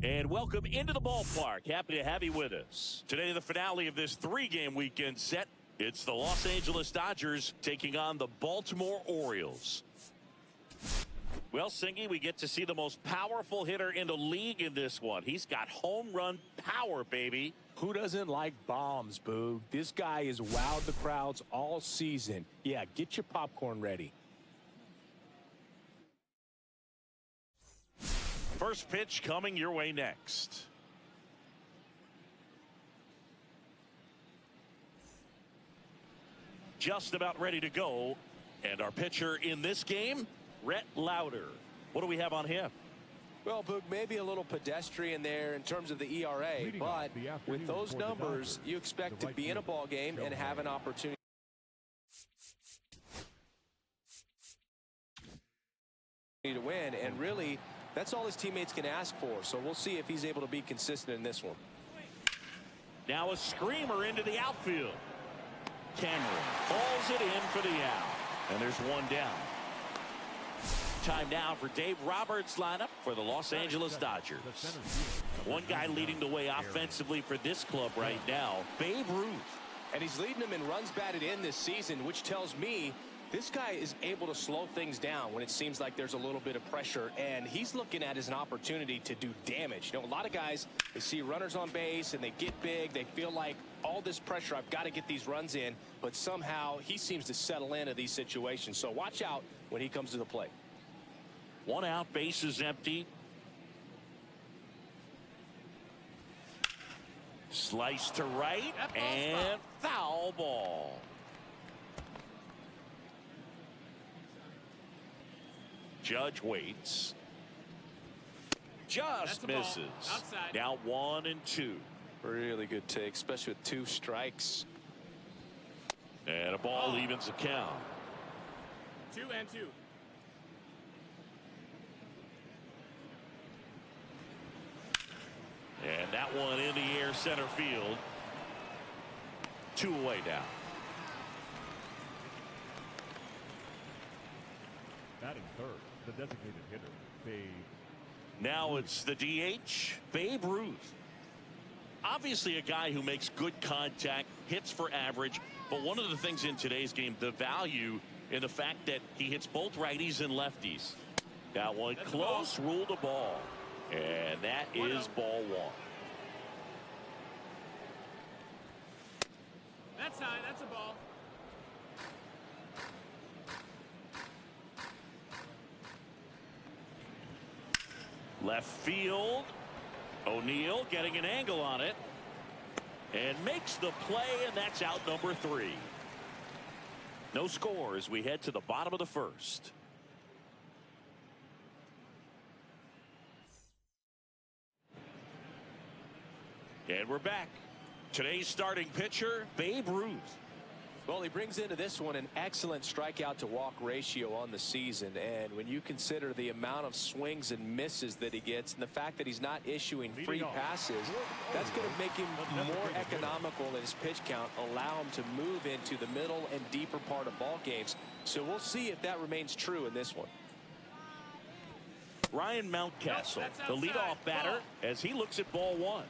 And welcome into the ballpark. Happy to have you with us. Today, the finale of this three-game weekend set. It's the Los Angeles Dodgers taking on the Baltimore Orioles. Well, Singy, we get to see the most powerful hitter in the league in this one. He's got home run power, baby. Who doesn't like bombs, Boog? This guy has wowed the crowds all season. Yeah, get your popcorn ready. First pitch coming your way next. Just about ready to go. And our pitcher in this game, Rhett Lauder. What do we have on him? Well, Boog, maybe a little pedestrian there in terms of the ERA, but with those numbers, you expect to be in a ball game and have an opportunity to win, and really, that's all his teammates can ask for. So we'll see if he's able to be consistent in this one. Now a screamer into the outfield. Cameron hauls it in for the out, and there's one down. Time now for Dave Roberts' lineup for the Los Angeles Dodgers. One guy leading the way offensively for this club right now, Babe Ruth. And he's leading them in runs batted in this season, which tells me this guy is able to slow things down when it seems like there's a little bit of pressure, and he's looking at it as an opportunity to do damage. You know, a lot of guys, they see runners on base and they get big. They feel like all this pressure, I've got to get these runs in, but somehow he seems to settle into these situations. So watch out when he comes to the plate. One out, base is empty. Slice to right and foul ball. Judge waits. Just misses. Now 1-2. Really good take, especially with 2 strikes. And a ball evens the count. 2-2. And that one in the air center field. 2 away now. Batting third, the designated hitter, Babe. Now it's the DH, Babe Ruth. Obviously a guy who makes good contact, hits for average, but one of the things in today's game, the value in the fact that he hits both righties and lefties. That one close, ruled a ball. And that is ball 1. That's high. That's a ball. Left field. O'Neill getting an angle on it. And makes the play, and that's out number 3. No score as we head to the bottom of the first. And we're back. Today's starting pitcher, Babe Ruth. Well, he brings into this one an excellent strikeout to walk ratio on the season. And when you consider the amount of swings and misses that he gets and the fact that he's not issuing free passes, that's going to make him more economical in his pitch count, allow him to move into the middle and deeper part of ball games. So we'll see if that remains true in this one. Ryan Mountcastle, the leadoff batter, as he looks at ball 1.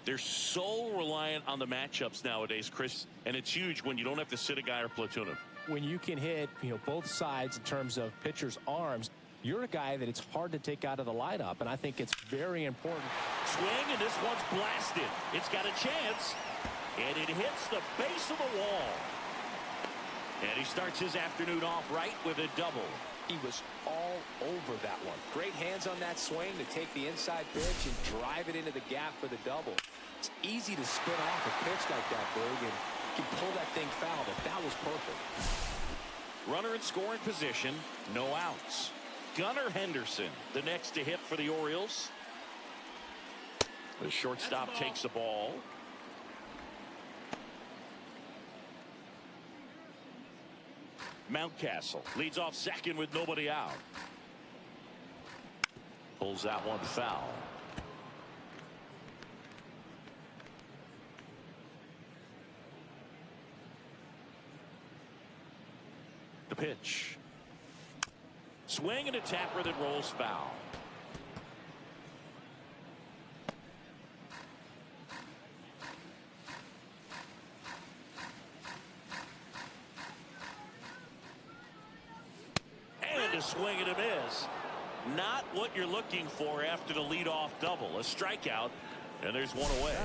They're so reliant on the matchups nowadays, Chris, and it's huge when you don't have to sit a guy or platoon him. When you can hit, both sides in terms of pitchers' arms, you're a guy that it's hard to take out of the lineup, and I think it's very important. Swing, and this one's blasted. It's got a chance, and it hits the base of the wall. And he starts his afternoon off right with a double. He was all over that one. Great hands on that swing to take the inside pitch and drive it into the gap for the double. It's easy to spin off a pitch like that, Berg, and you can pull that thing foul, but that was perfect. Runner in scoring position, no outs. Gunnar Henderson, the next to hit for the Orioles. The shortstop takes the ball. Mountcastle leads off second with nobody out. Pulls that one foul. The pitch. Swing and a tapper that rolls foul. and a miss. Not what you're looking for after the leadoff double. A strikeout, and there's one away.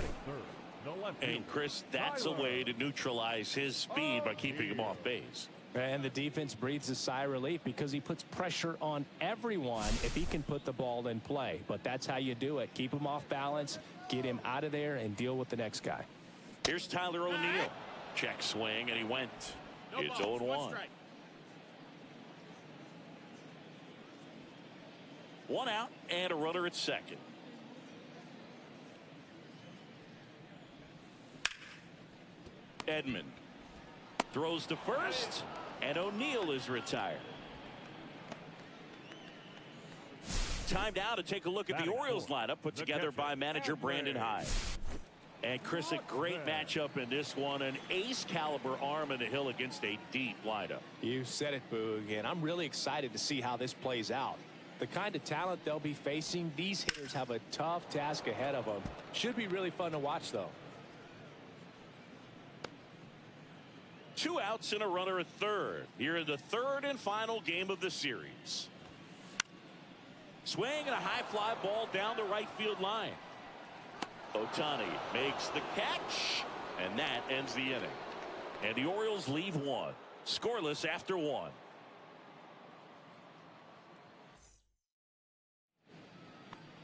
And Chris, that's a way to neutralize his speed by keeping him off base. And the defense breathes a sigh of relief because he puts pressure on everyone if he can put the ball in play. But that's how you do it. Keep him off balance, get him out of there, and deal with the next guy. Here's Tyler O'Neill. Check swing, and he went. It's 0-1. One out and a runner at second. Edman throws to first, and O'Neill is retired. Time now to take a look at the Orioles lineup put together by manager Brandon Hyde. And Chris, a great matchup in this one. An ace caliber arm in the hill against a deep lineup. You said it, Boog, and I'm really excited to see how this plays out. The kind of talent they'll be facing, these hitters have a tough task ahead of them. Should be really fun to watch, though. 2 outs and a runner at third. Here in the third and final game of the series. Swing and a high fly ball down the right field line. Ohtani makes the catch, and that ends the inning. And the Orioles leave one, scoreless after 1.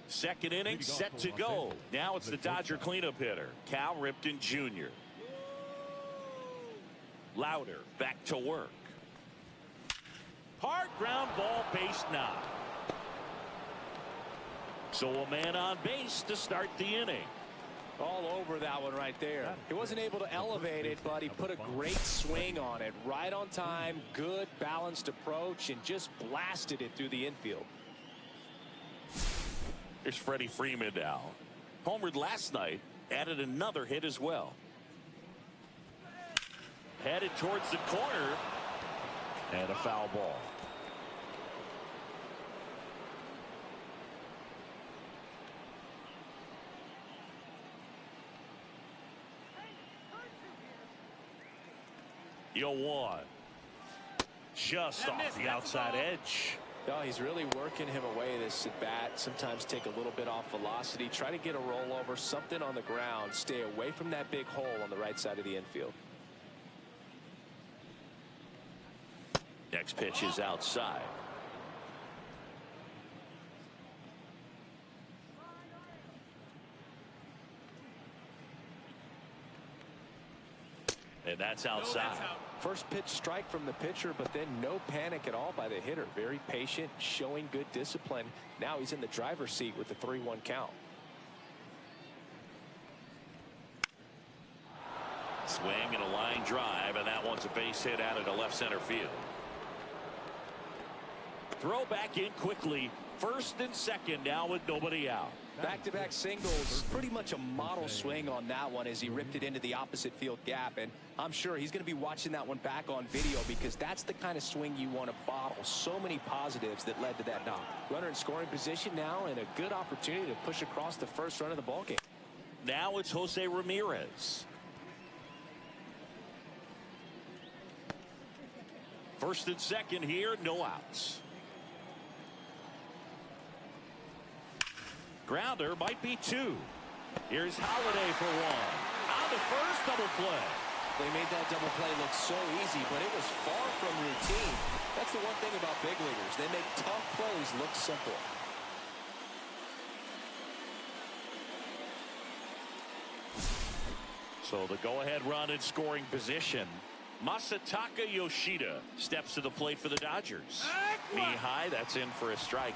Second inning set to go. Now it's the Dodger cleanup hitter, Cal Ripken Jr. Louder back to work. Hard ground ball, base knock. So a man on base to start the inning. All over that one right there. He wasn't able to elevate it, but he put a great swing on it. Right on time, good balanced approach, and just blasted it through the infield. Here's Freddie Freeman now. Homered last night, added another hit as well. Headed towards the corner, and a foul ball. You'll one. Just off the outside edge. No, he's really working him away this at bat. Sometimes take a little bit off velocity. Try to get a rollover, something on the ground. Stay away from that big hole on the right side of the infield. Next pitch is outside. And that's outside. First pitch strike from the pitcher, but then no panic at all by the hitter. Very patient, showing good discipline. Now he's in the driver's seat with the 3-1 count. Swing and a line drive, and that one's a base hit out of the left center field. Throw back in quickly. First and second now with nobody out. Back-to-back singles, pretty much a model swing on that one as he ripped it into the opposite field gap, and I'm sure he's going to be watching that one back on video because that's the kind of swing you want to bottle. So many positives that led to that knock. Runner in scoring position now, and a good opportunity to push across the first run of the ballgame. Now it's Jose Ramirez. First and second here, no outs. Grounder might be 2. Here's Holiday for 1. On the first double play. They made that double play look so easy, but it was far from routine. That's the one thing about big leaguers. They make tough plays look simple. So the go-ahead run in scoring position. Masataka Yoshida steps to the plate for the Dodgers. Knee high, that's in for a strike.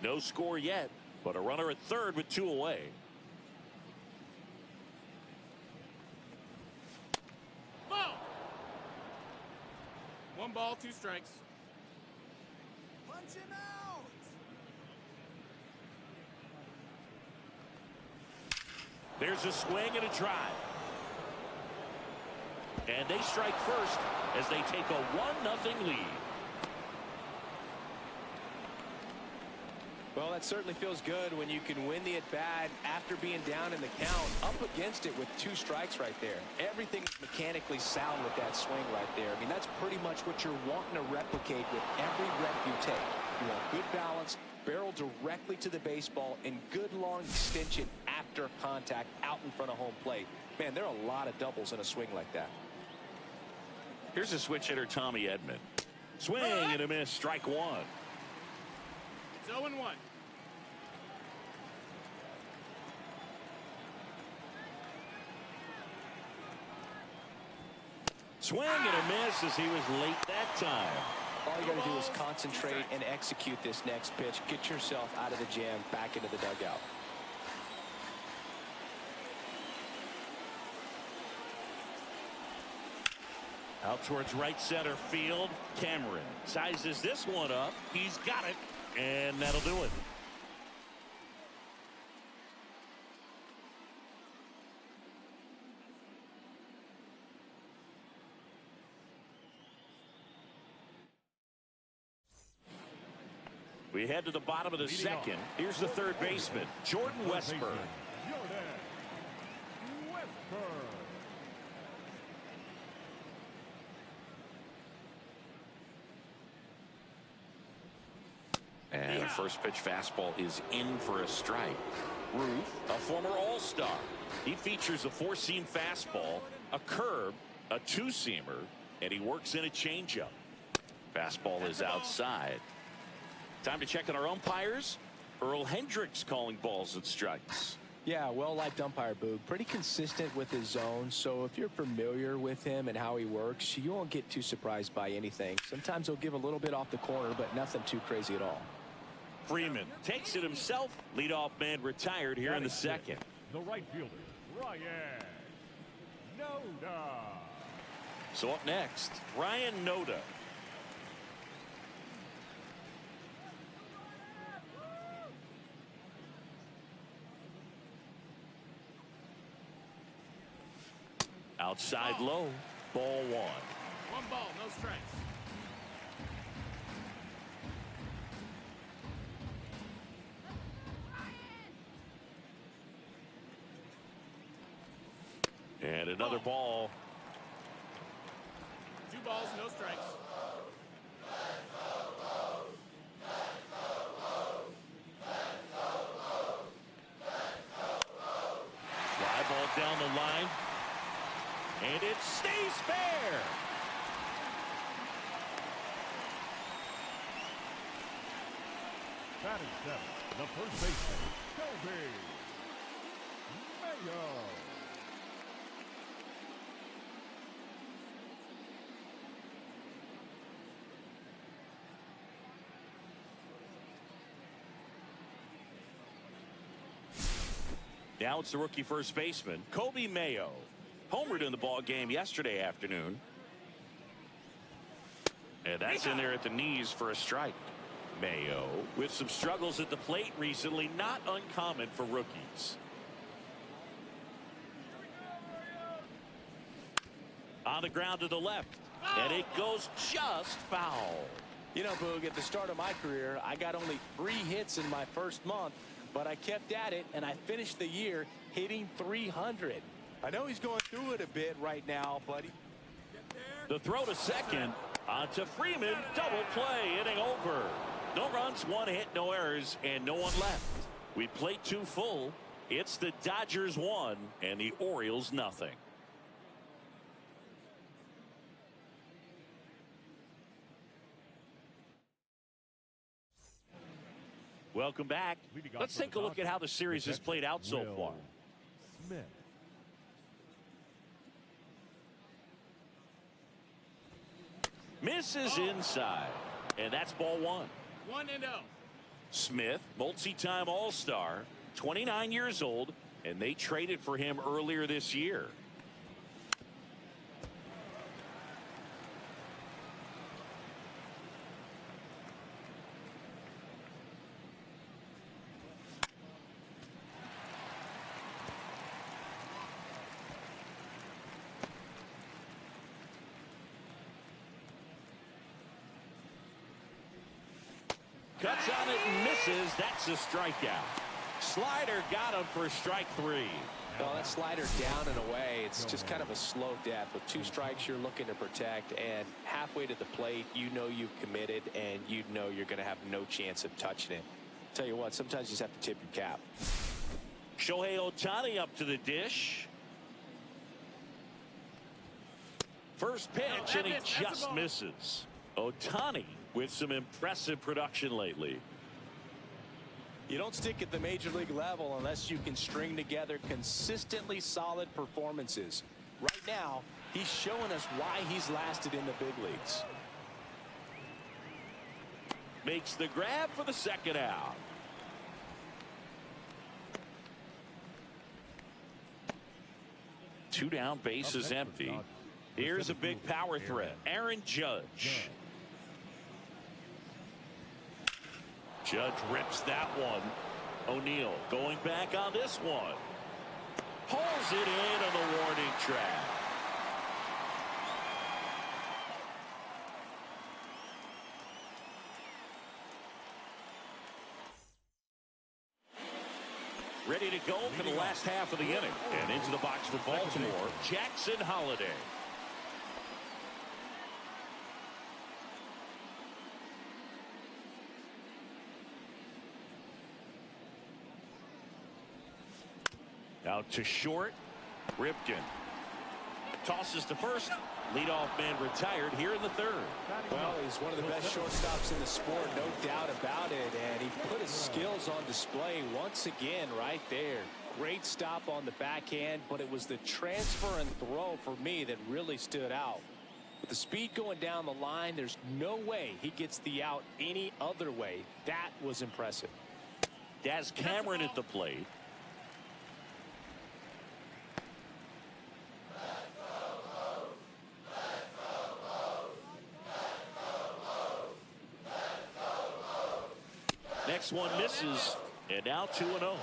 No score yet, but a runner at third with 2 away. Ball. 1 ball, 2 strikes. Punch him out. There's a swing and a drive. And they strike first as they take a 1-0 lead. Well, that certainly feels good when you can win the at-bat after being down in the count, up against it with 2 strikes right there. Everything's mechanically sound with that swing right there. I mean, that's pretty much what you're wanting to replicate with every rep you take. You want good balance, barrel directly to the baseball, and good long extension after contact out in front of home plate. Man, there are a lot of doubles in a swing like that. Here's a switch hitter, Tommy Edman. Swing and a miss, strike 1. It's 0-1. Swing and a miss as he was late that time. All you got to do is concentrate and execute this next pitch. Get yourself out of the jam, back into the dugout. Out towards right center field. Cameron sizes this one up. He's got it, and that'll do it. We head to the bottom of the second. Here's the third baseman, Jordan Westburg. And the first pitch fastball is in for a strike. Ruth, a former All-Star. He features a 4-seam fastball, a curve, a 2-seamer, and he works in a changeup. Fastball is outside. Time to check on our umpires. Earl Hendricks calling balls and strikes. Yeah, well-liked umpire, Boog. Pretty consistent with his zone, so if you're familiar with him and how he works, you won't get too surprised by anything. Sometimes he'll give a little bit off the corner, but nothing too crazy at all. Freeman takes it himself. Leadoff man retired here in the second. The right fielder, Ryan Noda. So up next, Ryan Noda. Outside low, ball 1. 1 ball, no strikes. And another ball. 2 balls, no strikes. Fly ball down the line. And it stays fair. Batting 7, the first baseman, Kobe Mayo. Now it's the rookie first baseman, Kobe Mayo. Homered in the ball game yesterday afternoon. And that's in there at the knees for a strike. Mayo with some struggles at the plate recently, not uncommon for rookies. On the ground to the left, and it goes just foul. You know, Boog, at the start of my career, I got only 3 hits in my first month, but I kept at it, and I finished the year hitting 300. I know he's going through it a bit right now, but the throw to second onto Freeman. Double play, inning over. No runs, 1 hit, no errors, and no one left. We played 2 full. It's the Dodgers 1 and the Orioles nothing. Welcome back. Let's take a look at how the series has played out so far. Smith. Misses inside, and that's ball 1. 1-0. Smith, multi-time All-Star, 29 years old, and they traded for him earlier this year. Cuts on it and misses. That's a strikeout. Slider got him for strike 3. Well, that slider down and away, it's just kind of a slow death. With 2 strikes, you're looking to protect, and halfway to the plate, you know you've committed, and you know you're going to have no chance of touching it. Tell you what, sometimes you just have to tip your cap. Shohei Ohtani up to the dish. First pitch, and he just misses. Ohtani with some impressive production lately. You don't stick at the major league level unless you can string together consistently solid performances. Right now, he's showing us why he's lasted in the big leagues. Makes the grab for the second out. Two down, base is empty. Here's a big power threat. Aaron Judge. Judge rips that one. O'Neill going back on this one. Pulls it in on the warning track. Ready to go for the last half of the inning. And into the box for Baltimore, Jackson Holliday. Out to short. Ripken tosses to first. Leadoff man retired here in the third. Well, he's one of the best shortstops in the sport, no doubt about it. And he put his skills on display once again right there. Great stop on the backhand, but it was the transfer and throw for me that really stood out. With the speed going down the line, there's no way he gets the out any other way. That was impressive. Daz Cameron at the plate. Next one misses, and now 2-0.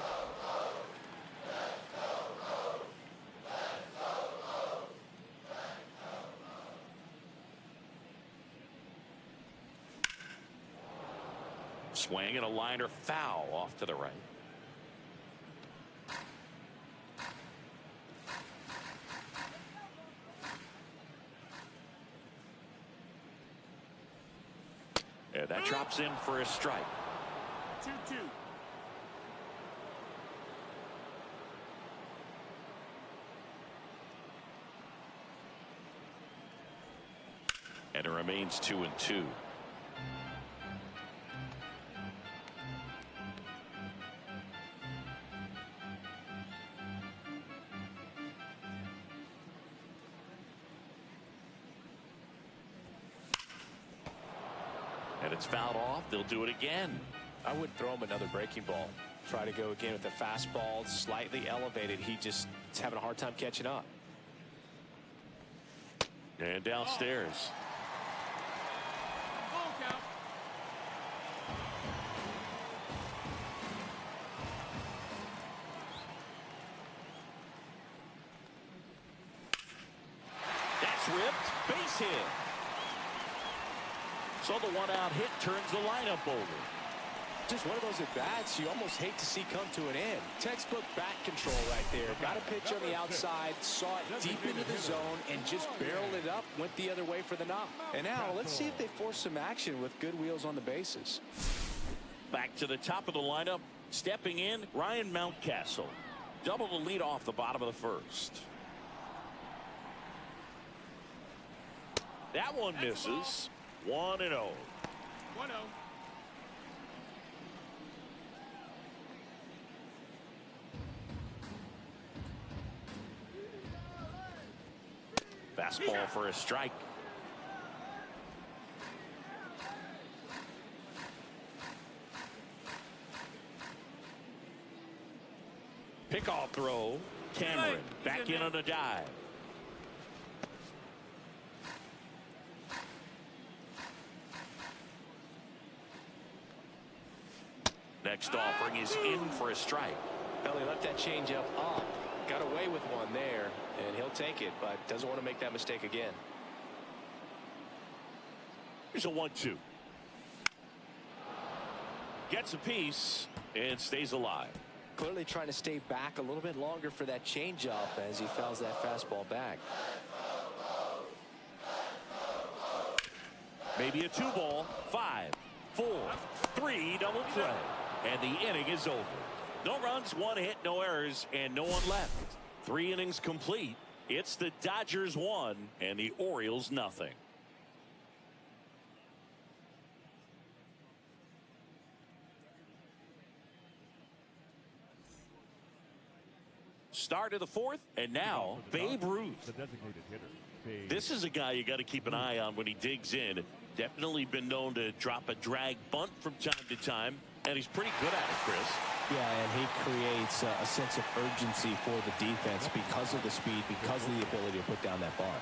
Swing and a liner foul off to the right. And that drops in for a strike. 2-2. And it remains 2-2. And it's fouled off. They'll do it again. I would throw him another breaking ball. Try to go again with the fastball, slightly elevated. He just is having a hard time catching up. And downstairs. Full count. That's ripped. Base hit. So the one-out hit turns the lineup over. Just one of those at-bats you almost hate to see come to an end. Textbook bat control right there. Got a pitch on the outside, saw it deep into the zone, and just barreled it up, went the other way for the knock. And now let's see if they force some action with good wheels on the bases. Back to the top of the lineup. Stepping in, Ryan Mountcastle. Double the lead off the bottom of the first. That one misses. 1-0. 1-0. Fastball for a strike. Pickoff throw. Cameron back in on a dive. Next offering is in for a strike. Well, he left that changeup up. Got away with one there, and he'll take it, but doesn't want to make that mistake again. Here's a 1-2. Gets a piece and stays alive. Clearly trying to stay back a little bit longer for that changeup as he fouls that fastball back. Maybe a 2-ball. 5, 4, 3 double play. And the inning is over. No runs, 1 hit, no errors, and no one left. 3 innings complete. It's the Dodgers 1 and the Orioles nothing. Start of the 4th, and now Babe Ruth. The designated hitter, Babe. This is a guy you got to keep an eye on when he digs in. Definitely been known to drop a drag bunt from time to time, and he's pretty good at it, Chris. Yeah, and he creates a sense of urgency for the defense because of the speed, because of the ability to put down that bar.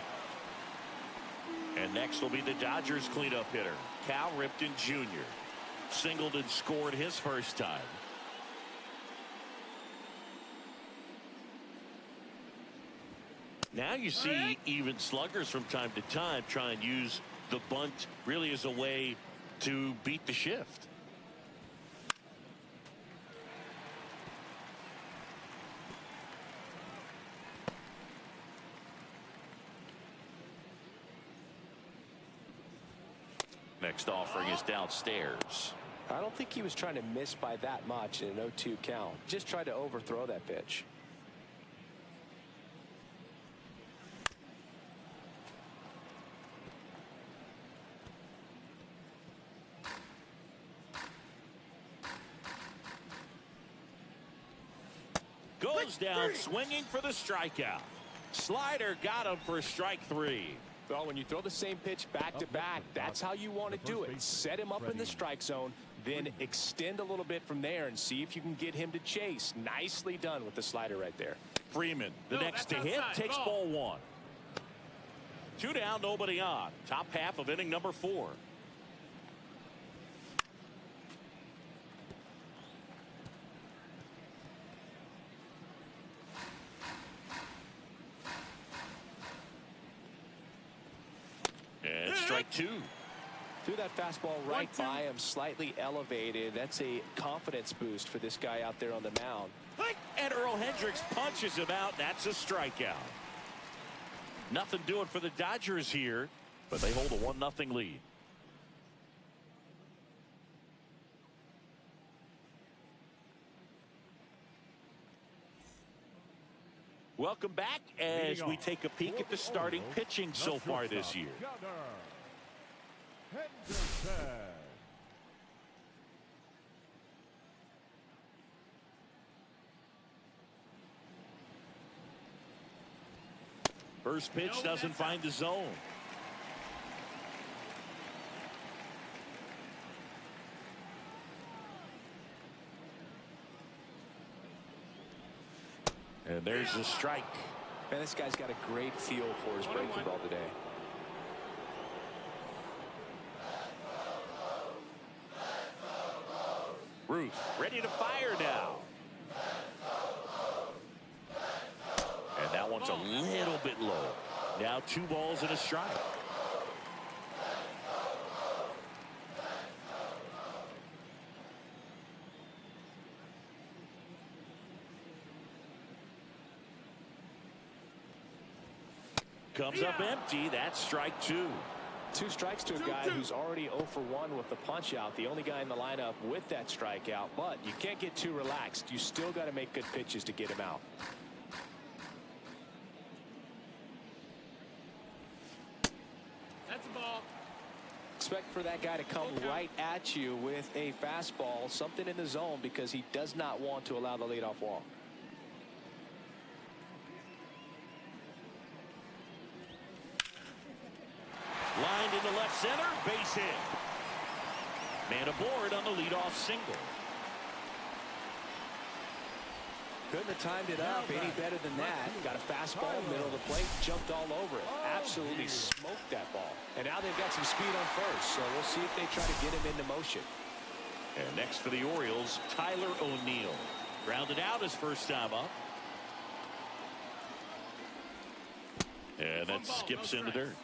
And next will be the Dodgers cleanup hitter, Cal Ripken Jr. Singled and scored his first time. Now you see even sluggers from time to time try and use the bunt really as a way to beat the shift. Next offering is downstairs. I don't think he was trying to miss by that much in an 0-2 count. Just tried to overthrow that pitch. Goes down swinging for the strikeout. Slider got him for strike 3. Well, when you throw the same pitch back to back, that's how you want to do it. Set him up in the strike zone, then extend a little bit from there and see if you can get him to chase. Nicely done with the slider right there. Freeman, the next to hit, takes ball 1. 2 down, nobody on. Top half of inning number 4. And strike 2. Threw that fastball right by him, slightly elevated. That's a confidence boost for this guy out there on the mound. And Earl Hendricks punches him out. That's a strikeout. Nothing doing for the Dodgers here, but they hold a 1-0 lead. Welcome back as we take a peek at the starting pitching so far this year. First pitch doesn't find the zone. And there's the strike. Man, this guy's got a great feel for his breaking ball today. Ruth ready to fire now. And that one's a little bit low. Now 2 balls and a strike. Comes up empty. That's strike 2. 2 strikes to a guy who's already 0 for 1 with the punch out. The only guy in the lineup with that strikeout. But you can't get too relaxed. You still got to make good pitches to get him out. That's a ball. Expect for that guy to come right at you with a fastball, something in the zone, because he does not want to allow the leadoff walk. Lined into left center, base hit. Man aboard on the leadoff single. Couldn't have timed it up any better than that. Got a fastball, middle of the plate, jumped all over it. Absolutely smoked that ball. And now they've got some speed on first, so we'll see if they try to get him into motion. And next for the Orioles, Tyler O'Neill. Grounded out his first time up. And that skips into dirt.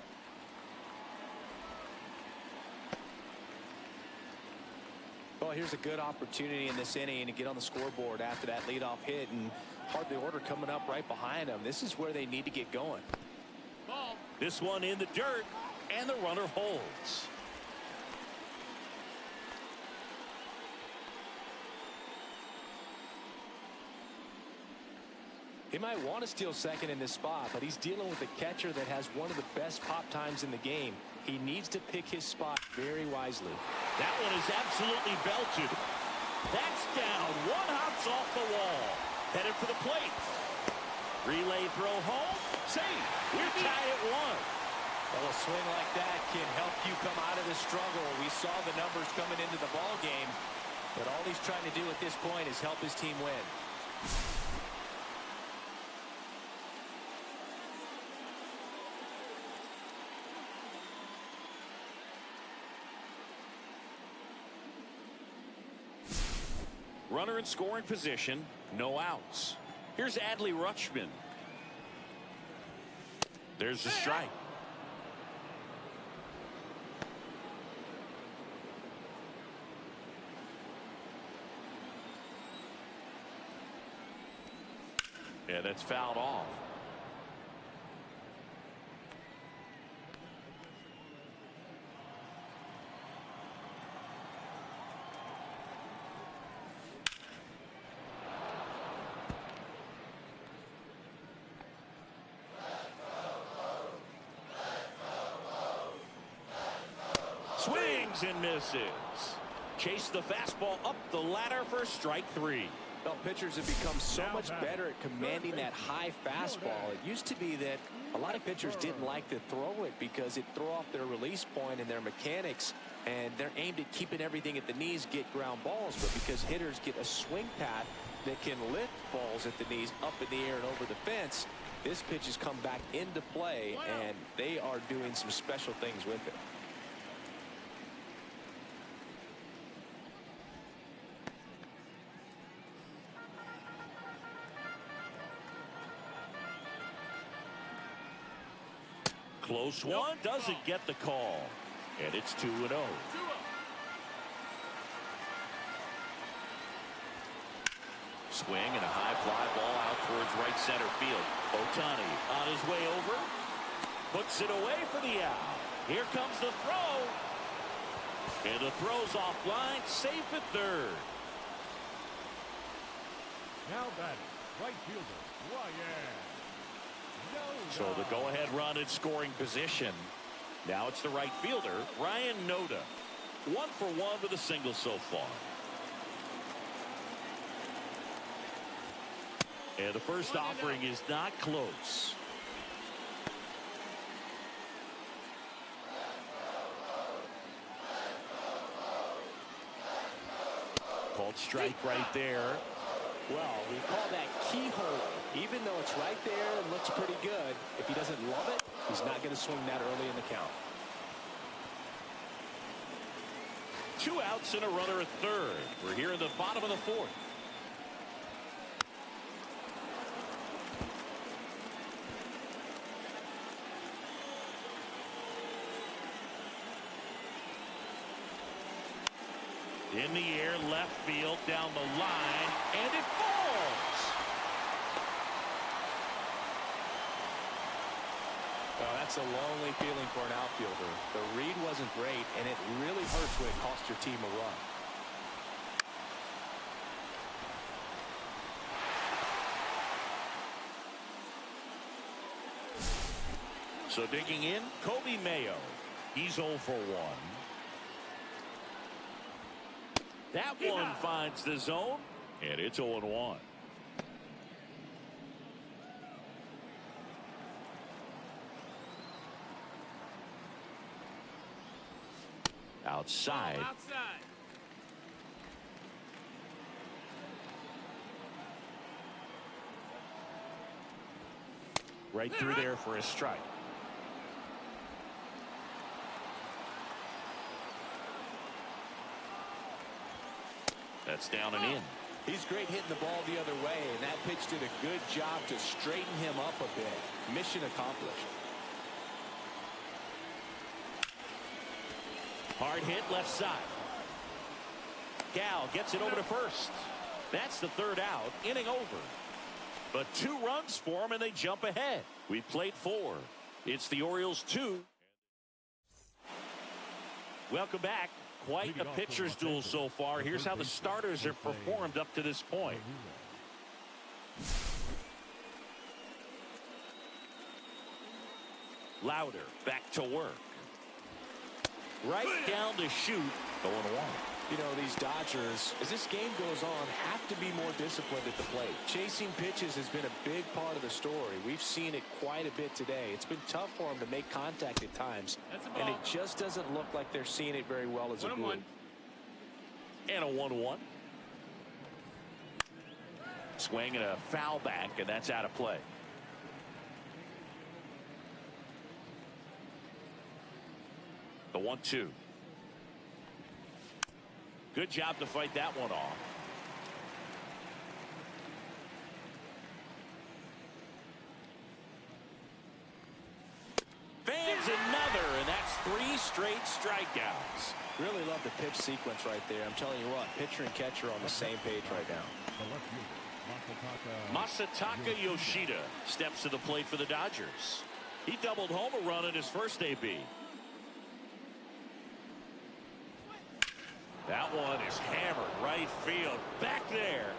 Well, here's a good opportunity in this inning to get on the scoreboard after that leadoff hit, and hardly order coming up right behind them. This is where they need to get going. Ball. This one in the dirt, and the runner holds. He might want to steal second in this spot, but he's dealing with a catcher that has one of the best pop times in the game. He needs to pick his spot very wisely. That one is absolutely belted. That's down. One hops off the wall. Headed for the plate. Relay throw home. Save. We're tied at 1. Well, a swing like that can help you come out of the struggle. We saw the numbers coming into the ball game, but all he's trying to do at this point is help his team win. Runner in scoring position, no outs. Here's Adley Rutschman. There's the strike. Yeah, that's fouled off. Swings and misses. Chase the fastball up the ladder for strike 3. Well, pitchers have become so much better at commanding that high fastball. It used to be that a lot of pitchers didn't like to throw it because it threw off their release point and their mechanics, and they're aimed at keeping everything at the knees, get ground balls. But because hitters get a swing path that can lift balls at the knees up in the air and over the fence, this pitch has come back into play, and they are doing some special things with it. Close one, doesn't get the call. And it's 2-0. Swing and a high fly ball out towards right center field. Ohtani on his way over. Puts it away for the out. Here comes the throw. And the throw's offline, safe at third. Now batting, right fielder, Ryan. So the go-ahead run in scoring position. Now it's the right fielder, Ryan Noda. 1 for 1 with a single so far. And the first offering is not close. Called strike right there. Well, we call that keyhole. Even though it's right there and looks pretty good, if he doesn't love it, he's not going to swing that early in the count. 2 outs and a runner at third. We're here in the bottom of the 4th. In the air, left field, down the line, and it falls. Oh, that's a lonely feeling for an outfielder. The read wasn't great, and it really hurts when it costs your team a run. So digging in, Kobe Mayo. He's 0 for 1. That one finds the zone, and it's 0-1. Outside. Right through there for a strike. That's down and in. He's great hitting the ball the other way, and that pitch did a good job to straighten him up a bit. Mission accomplished. Hard hit left side. Cal gets it over to first. That's the third out. Inning over. But 2 runs for them, and they jump ahead. We played 4. It's the Orioles 2. Welcome back. Quite a pitcher's duel so far. Here's how the starters have performed up to this point. Louder back to work. Right down to shoot. 0-1. You know, these Dodgers, as this game goes on, have to be more disciplined at the plate. Chasing pitches has been a big part of the story. We've seen it quite a bit today. It's been tough for them to make contact at times, and it just doesn't look like they're seeing it very well as a group. And a 1-1. Swing and a foul back, and that's out of play. The 1-2. Good job to fight that one off. Fans another, and that's 3 straight strikeouts. Really love the pitch sequence right there. I'm telling you what, pitcher and catcher on the same page right now. Masataka Yoshida steps to the plate for the Dodgers. He doubled home a run in his first AB. That one is hammered right field. Back there.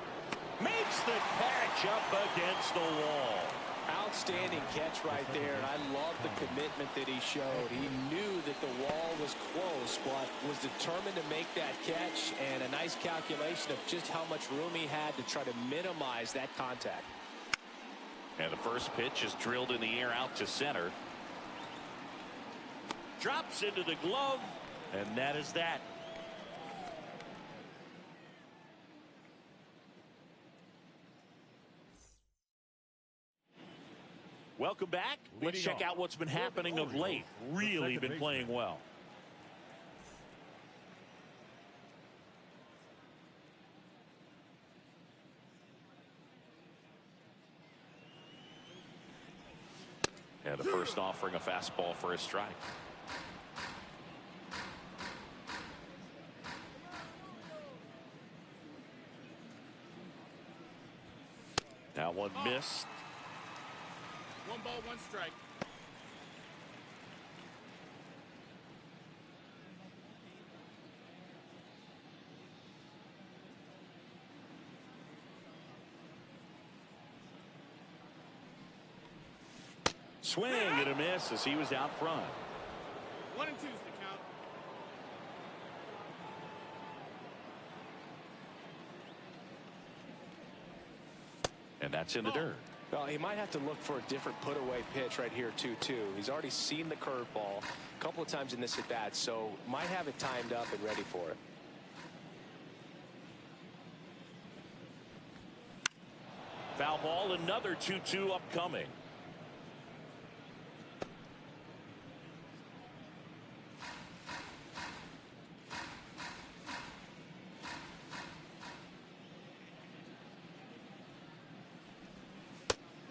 Makes the catch up against the wall. Outstanding catch right there, and I love the commitment that he showed. He knew that the wall was close, but was determined to make that catch, and a nice calculation of just how much room he had to try to minimize that contact. And the first pitch is drilled in the air out to center. Drops into the glove, and that is that. Welcome back. Let's check out what's been happening of late. Really been playing well. And the first offering a fastball for a strike. That one missed. 1 ball, 1 strike. Swing and a miss as he was out front. 1 and 2 is the count. And that's in the dirt. Well, he might have to look for a different put-away pitch right here, 2-2. He's already seen the curveball a couple of times in this at-bat, so might have it timed up and ready for it. Foul ball, another 2-2 upcoming.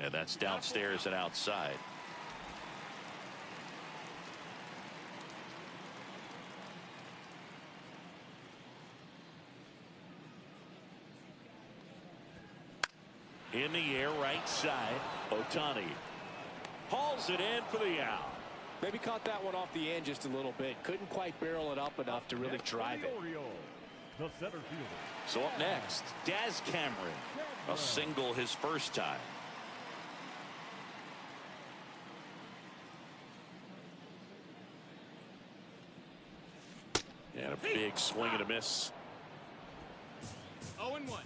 And that's downstairs and outside. In the air, right side. Ohtani hauls it in for the out. Maybe caught that one off the end just a little bit. Couldn't quite barrel it up enough to really drive it. The center fielder. So up next, Daz Cameron. A single his first time. And a big swing and a miss. 0 and 1.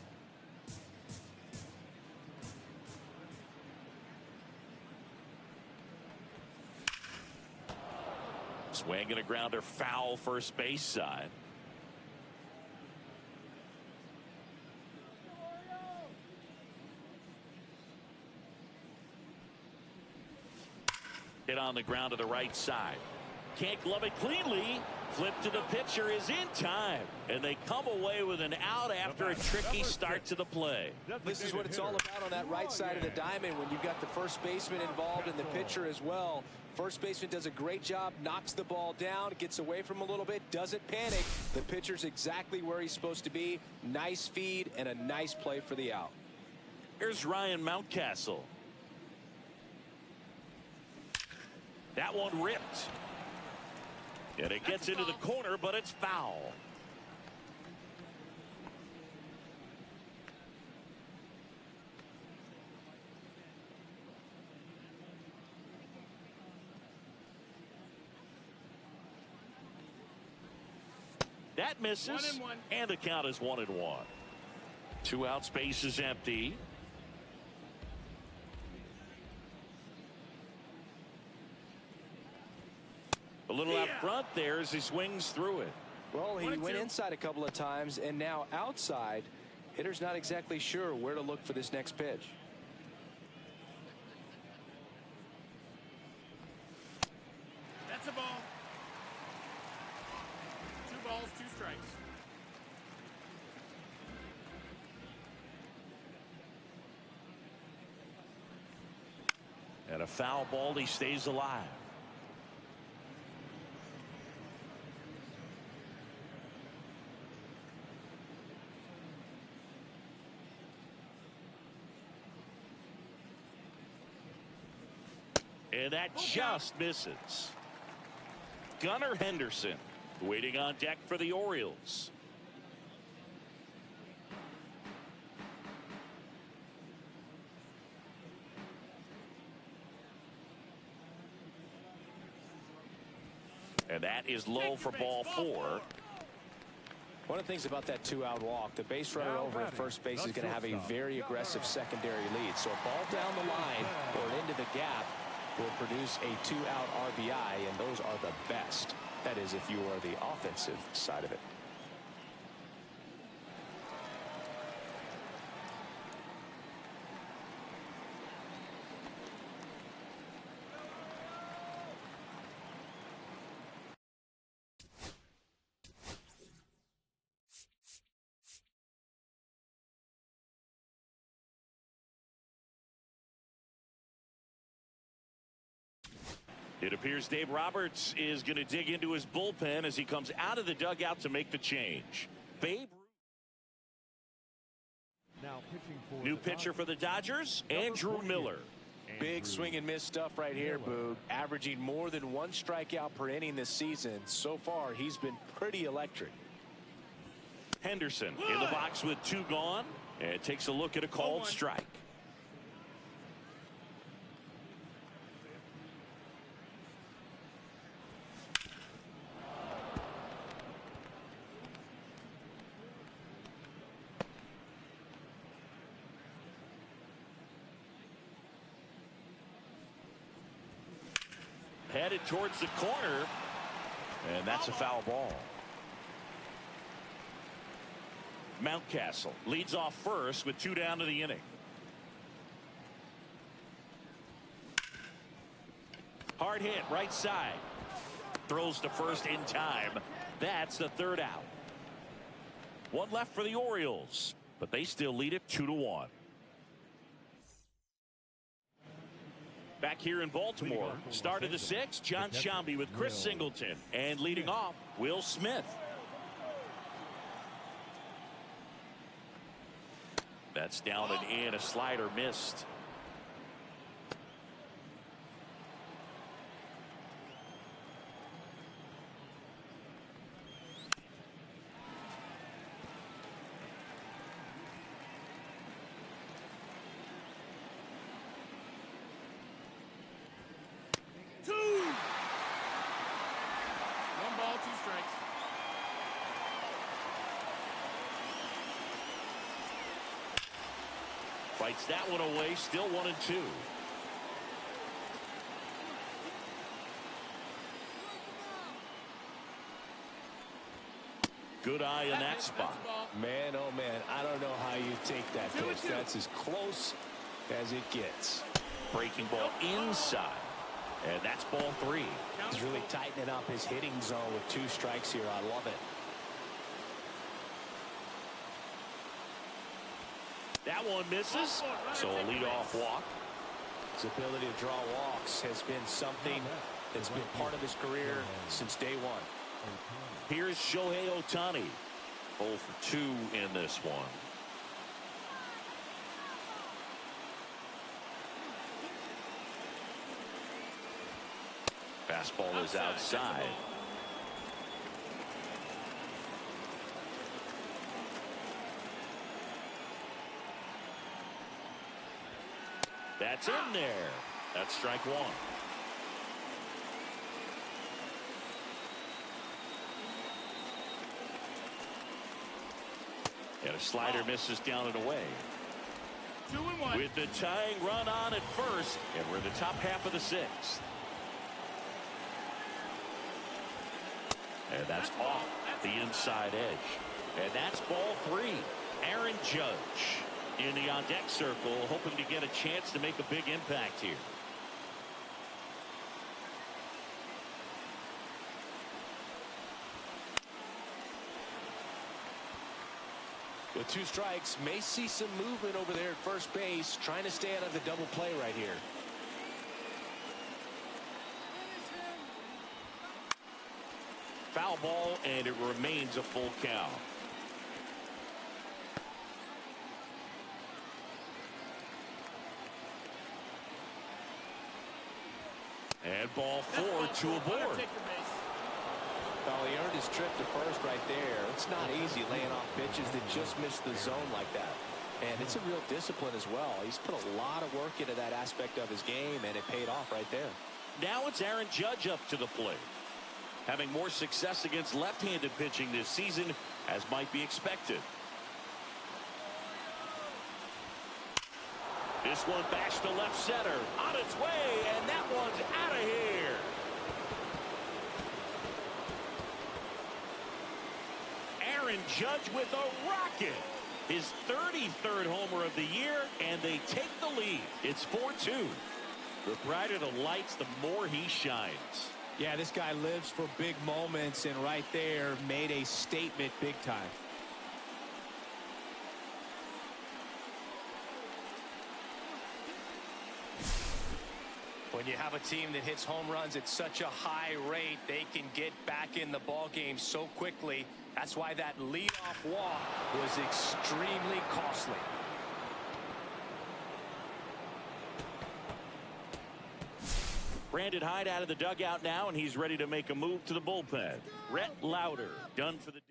Swing and a grounder foul first base side. Hit on the ground to the right side. Can't glove it cleanly. Flip to the pitcher is in time. And they come away with an out after a tricky start to the play. This is what it's all about on that right side of the diamond when you've got the first baseman involved and the pitcher as well. First baseman does a great job, knocks the ball down, gets away from him a little bit, doesn't panic. The pitcher's exactly where he's supposed to be. Nice feed and a nice play for the out. Here's Ryan Mountcastle. That one ripped. And it gets into the corner, but it's foul. That misses, 1-1. and the count is 1-1. 2 outs, base is empty. A little out front there as he swings through it. Well, he went inside a couple of times, and now outside. Hitter's not exactly sure where to look for this next pitch. That's a ball. 2 balls, 2 strikes. And a foul ball, he stays alive. And that just misses. Gunnar Henderson waiting on deck for the Orioles. And that is low for ball 4. One of the things about that 2-out walk, the base runner over at first base is going to have a very aggressive secondary lead. So a ball down the line or into the gap will produce a 2-out RBI, and those are the best. That is, if you are the offensive side of it. It appears Dave Roberts is going to dig into his bullpen as he comes out of the dugout to make the change. Babe Now pitching for New the pitcher for the Dodgers, Andrew Miller. Big swing and miss stuff right here, Boog. Averaging more than 1 strikeout per inning this season. So far, he's been pretty electric. Henderson in the box with 2 gone, and takes a look at a called strike. Headed towards the corner, and that's a foul ball. Mountcastle leads off first with 2 down to the inning. Hard hit right side. Throws to first in time. That's the 3rd out. 1 left for the Orioles, but they still lead it 2-1. Back here in Baltimore, start of the 6th, John Shambi with Chris Singleton, and leading off, Will Smith. That's down and in, a slider missed. Fights that one away, still 1-2. Good eye in that spot. Man, oh man, I don't know how you take that pitch. That's as close as it gets. Breaking ball inside, and that's ball 3. He's really tightening up his hitting zone with 2 strikes here. I love it. That one misses, so a leadoff walk. His ability to draw walks has been something that's been part of his career since day one. Here's Shohei Ohtani. 0 for 2 in this one. Fastball is outside. That's in there. That's strike 1. And a slider misses down and away. 2-1. With the tying run on at first, and we're in the top half of the 6th. And that's off the inside edge. And that's ball 3. Aaron Judge in the on-deck circle, hoping to get a chance to make a big impact here. With 2 strikes, may see some movement over there at first base, trying to stay out of the double play right here. Foul ball, and it remains a full count. And ball 4 to a board. Well, he earned his trip to first right there. It's not easy laying off pitches that just miss the zone like that. And it's a real discipline as well. He's put a lot of work into that aspect of his game, and it paid off right there. Now it's Aaron Judge up to the plate. Having more success against left-handed pitching this season, as might be expected. This one bashed to left center. On its way, and that one's out of here. Aaron Judge with a rocket. His 33rd homer of the year, and they take the lead. It's 4-2. The brighter the lights, the more he shines. Yeah, this guy lives for big moments, and right there made a statement big time. When you have a team that hits home runs at such a high rate, they can get back in the ball game so quickly. That's why that leadoff walk was extremely costly. Brandon Hyde out of the dugout now, and he's ready to make a move to the bullpen. Rhett Lauder done for the day.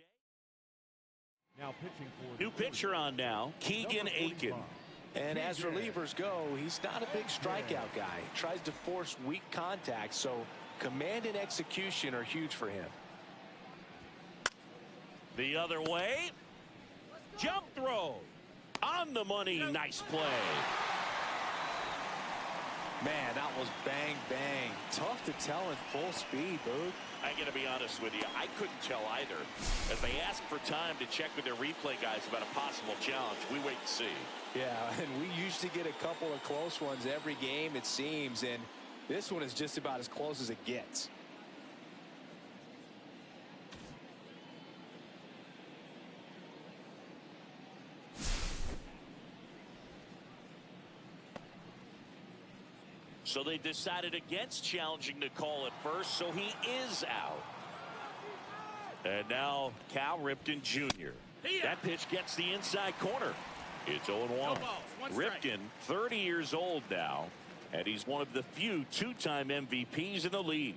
Now pitching for New pitcher on now, Keegan Aiken. And as relievers go, he's not a big strikeout guy. He tries to force weak contact, so command and execution are huge for him. The other way. Jump throw. On the money. Nice play. Man, that was bang, bang. Tough to tell in full speed, dude. I got to be honest with you, I couldn't tell either. As they ask for time to check with their replay guys about a possible challenge, we wait and see. Yeah, and we used to get a couple of close ones every game, it seems, and this one is just about as close as it gets. So they decided against challenging the call at first, so he is out. And now Cal Ripken Jr. That pitch gets the inside corner. It's 0-1. Ripken, 30 years old now, and he's one of the few two-time MVPs in the league.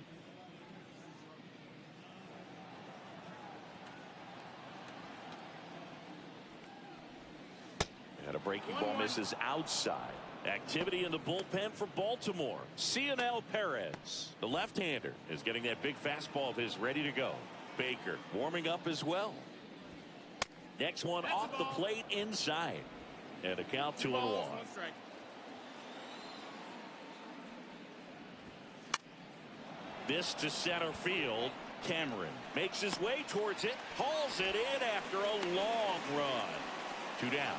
And a breaking ball misses outside. Activity in the bullpen for Baltimore. Cionel Perez, the left-hander, is getting that big fastball of his ready to go. Baker warming up as well. Next one off the plate inside. And a count 2-1. This to center field. Cameron makes his way towards it. Hauls it in after a long run. 2 down.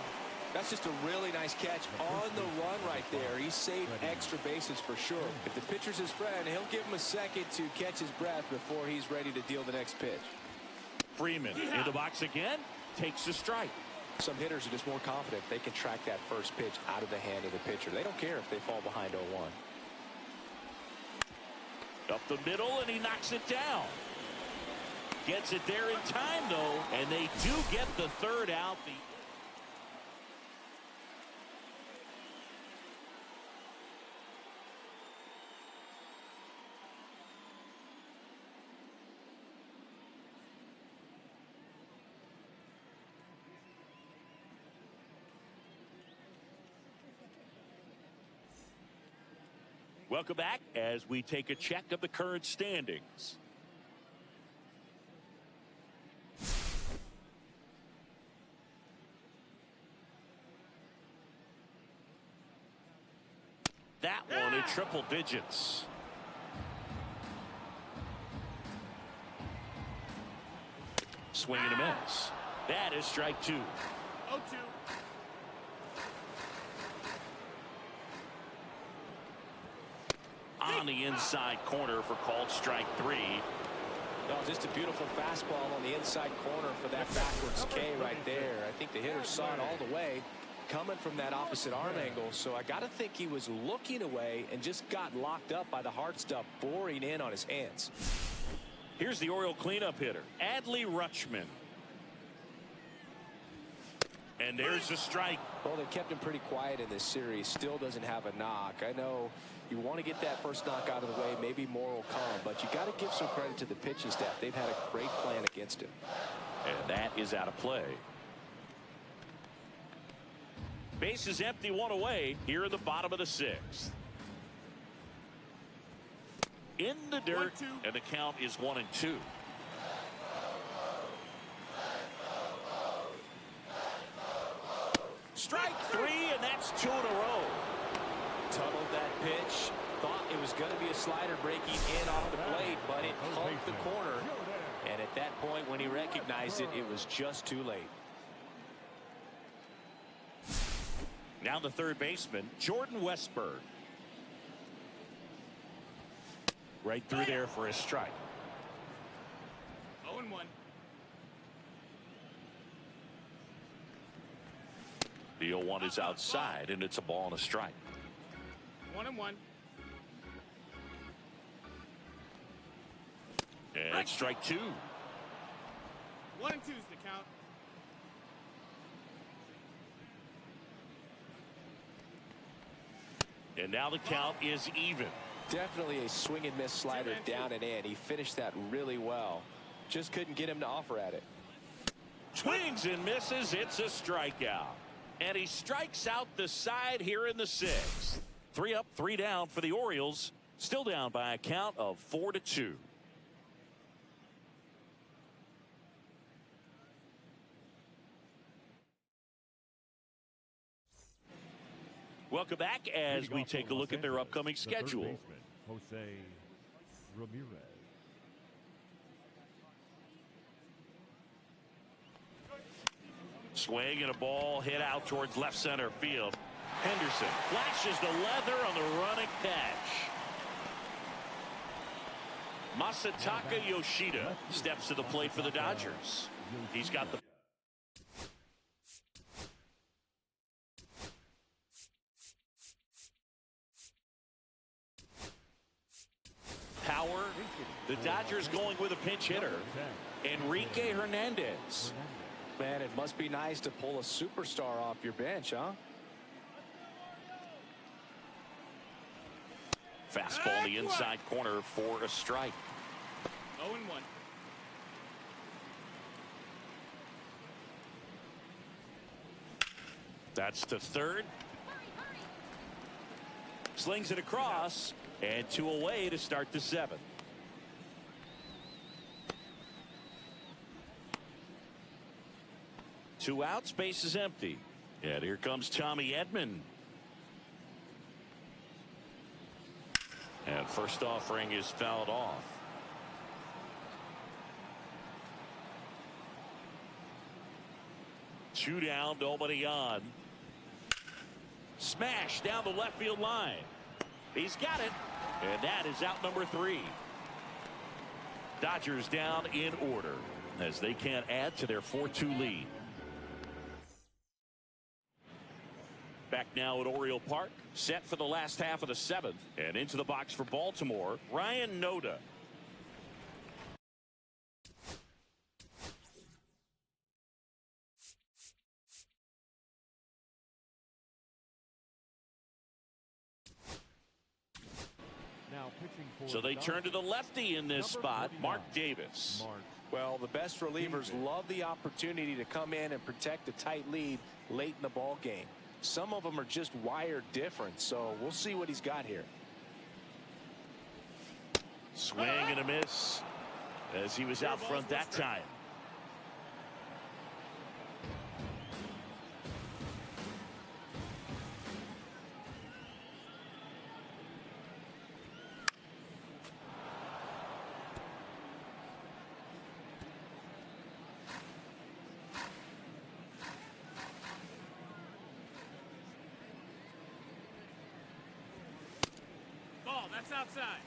That's just a really nice catch on the run right there. He saved extra bases for sure. If the pitcher's his friend, he'll give him a second to catch his breath before he's ready to deal the next pitch. Freeman in the box again. Takes a strike. Some hitters are just more confident if they can track that first pitch out of the hand of the pitcher. They don't care if they fall behind 0-1. Up the middle, and he knocks it down. Gets it there in time, though, and they do get the third out. Welcome back as we take a check of the current standings. That one in triple digits. Swing and a miss. That is strike 2. 0-2. On the inside corner for called strike 3. No, just a beautiful fastball on the inside corner for that backwards K right there. I think the hitter saw it all the way coming from that opposite arm angle. So I got to think he was looking away and just got locked up by the hard stuff boring in on his hands. Here's the Oriole cleanup hitter, Adley Rutschman. And there's a strike. Well, they kept him pretty quiet in this series. Still doesn't have a knock. I know you want to get that first knock out of the way. Maybe more will come, but you got to give some credit to the pitching staff. They've had a great plan against him. And that is out of play. Base is empty, one away here in the bottom of the 6th. In the dirt, 1-2. and the count is 1-2. Strike 3, and that's 2 in a row. Tunneled that pitch. Thought it was going to be a slider breaking in off the blade, but it hugged the corner. And at that point, when he recognized it, it was just too late. Now the third baseman, Jordan Westburg. Right through there for a strike. 0-1. The 0-1 is outside, and it's a ball and a strike. 1-1. And it's strike 2. 1-2 is the count. And now the count is even. Definitely a swing and miss slider down and in. He finished that really well. Just couldn't get him to offer at it. Swings and misses. It's a strikeout. And he strikes out the side here in the 6th. 3 up, 3 down for the Orioles. Still down by a count of 4-2. Welcome back as we take a look at their upcoming schedule. Jose Ramirez. Swing and a ball hit out towards left center field. Henderson flashes the leather on the running catch. Masataka Yoshida steps to the plate for the Dodgers. He's got the power. The Dodgers going with a pinch hitter, Enrique Hernandez. Man, it must be nice to pull a superstar off your bench, huh? Fastball in the inside corner for a strike. 0-1. That's the third. Slings it across, and 2 away to start the 7th. Two outs, base is empty. And here comes Tommy Edman. And first offering is fouled off. Two down, nobody on. Smash down the left field line. He's got it. And that is out number 3. Dodgers down in order as they can't add to their 4-2 lead. now at Oriole Park, set for the last half of the 7th. And into the box for Baltimore, Ryan Noda. Now pitching for So they the turn to the lefty in this Number spot, 49, Mark Davis. Well, the best relievers love the opportunity to come in and protect a tight lead late in the ball game. Some of them are just wired different, so we'll see what he's got here. Swing and a miss as he was out front that time. Ball, that's outside.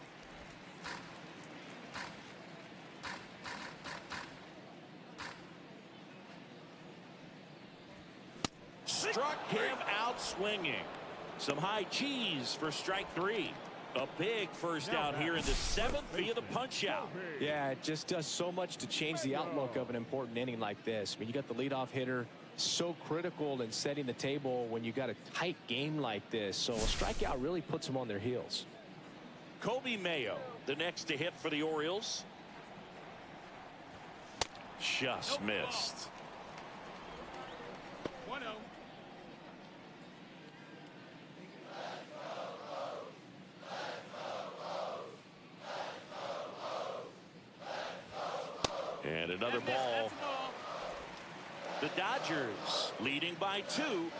Struck him out swinging. Some high cheese for strike 3. A big first out here in the 7th via the punch out. Yeah, it just does so much to change the outlook of an important inning like this. I mean, you got the leadoff hitter, so critical in setting the table when you got a tight game like this. So a strikeout really puts them on their heels. Kobe Mayo, the next to hit for the Orioles. Just missed. 1-0. And another ball. The Dodgers leading by 2.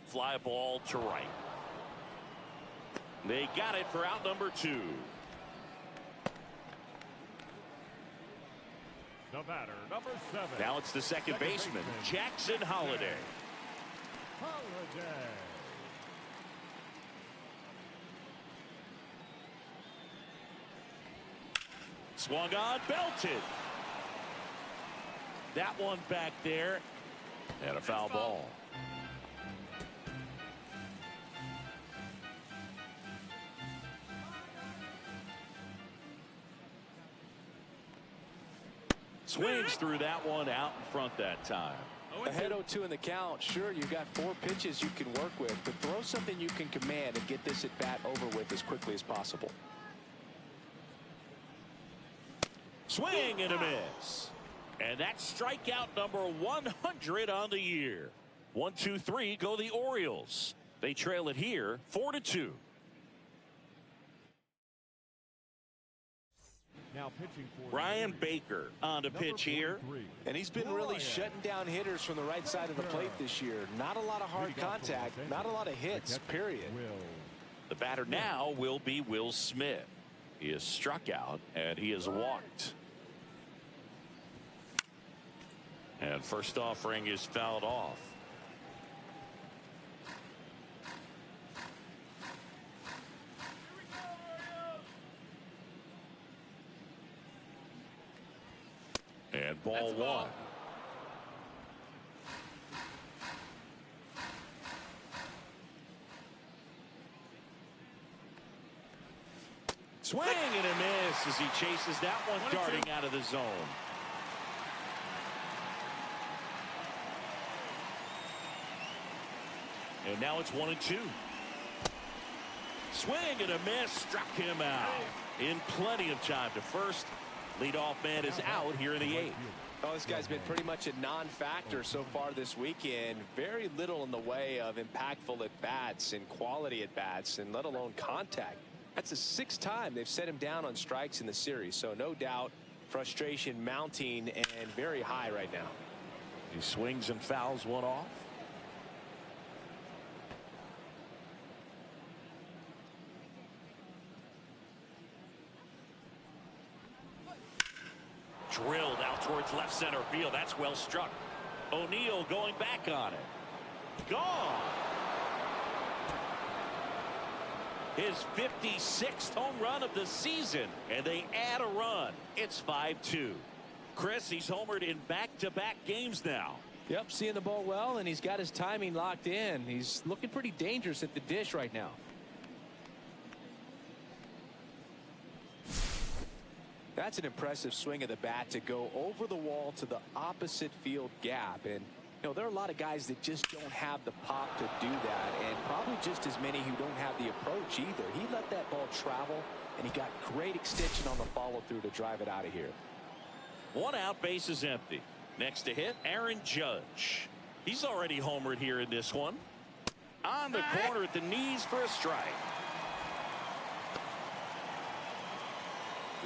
Fly ball to right. They got it for out number 2. The batter, number 7. Now it's the second baseman, Jackson Holiday. Holiday. Swung on, belted. That one back there. And a foul ball. Swings through that one out in front that time. Ahead 0-2 in the count. Sure, you've got 4 pitches you can work with, but throw something you can command and get this at bat over with as quickly as possible. Swing and a miss. And that's strikeout number 100 on the year. 1, 2, 3 go the Orioles. They trail it here 4-2. Now pitching for Ryan Baker on to pitch here. And he's been really shutting down hitters from the right side of the plate this year. Not a lot of hard contact, not a lot of hits, period. The batter now will be Will Smith. He is struck out and he is walked. And first offering is fouled off. And ball 1. Swing and a miss as he chases that one darting out of the zone. And now it's 1-2. Swing and a miss, struck him out in plenty of time to first. Leadoff man is out here in the 8th. Oh, this guy's been pretty much a non-factor so far this weekend. Very little in the way of impactful at-bats and quality at-bats, and let alone contact. That's the 6th time they've set him down on strikes in the series, so no doubt frustration mounting and very high right now. He swings and fouls one off. Drilled out towards left center field. That's well struck. O'Neill going back on it. Gone. His 56th home run of the season, and they add a run. It's 5-2. Chris, he's homered in back-to-back games now. Yep, seeing the ball well, and he's got his timing locked in. He's looking pretty dangerous at the dish right now. That's an impressive swing of the bat to go over the wall to the opposite field gap. And, you know, there are a lot of guys that just don't have the pop to do that, and probably just as many who don't have the approach either. He let that ball travel, and he got great extension on the follow-through to drive it out of here. 1 out, base is empty. Next to hit, Aaron Judge. He's already homered here in this one. On the corner at the knees for a strike.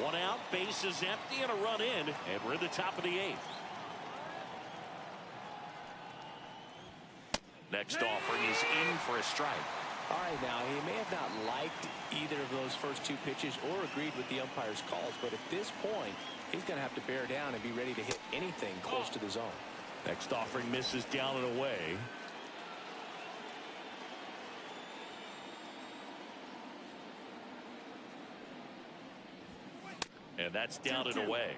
1 out, base is empty, and a run in, and we're in the top of the 8th. Next offering is in for a strike. All right, now, he may have not liked either of those first 2 pitches or agreed with the umpire's calls, but at this point, he's going to have to bear down and be ready to hit anything close to the zone. Next offering misses down and away. And that's down and away.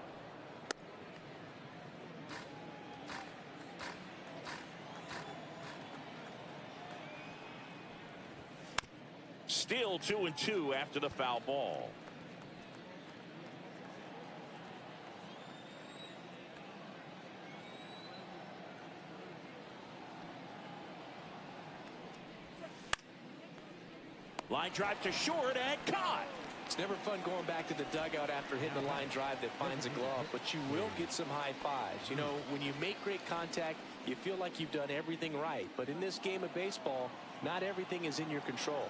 Still 2-2 after the foul ball. Line drive to short and caught. It's never fun going back to the dugout after hitting a line drive that finds a glove, but you will get some high fives. You know, when you make great contact, you feel like you've done everything right. But in this game of baseball, not everything is in your control.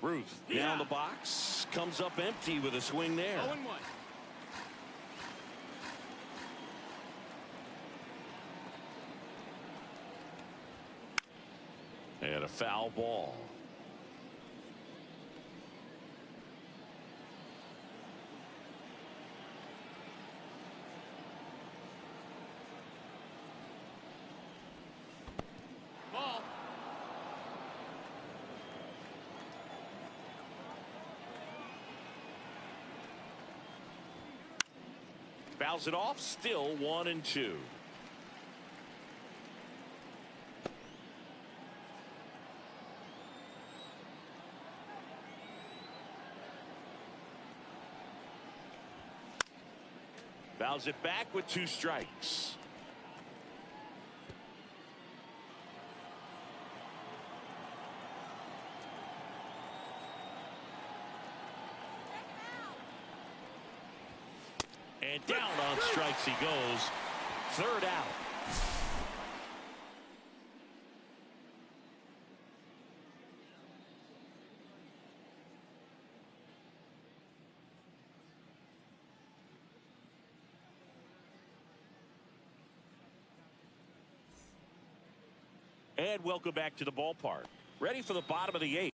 Ruth down the box, comes up empty with a swing there. 0-1. And a foul ball. Ball. Fouls it off, still 1-2. Fouls it back with 2 strikes. And down on strikes he goes. 3rd out. And welcome back to the ballpark. Ready for the bottom of the 8th.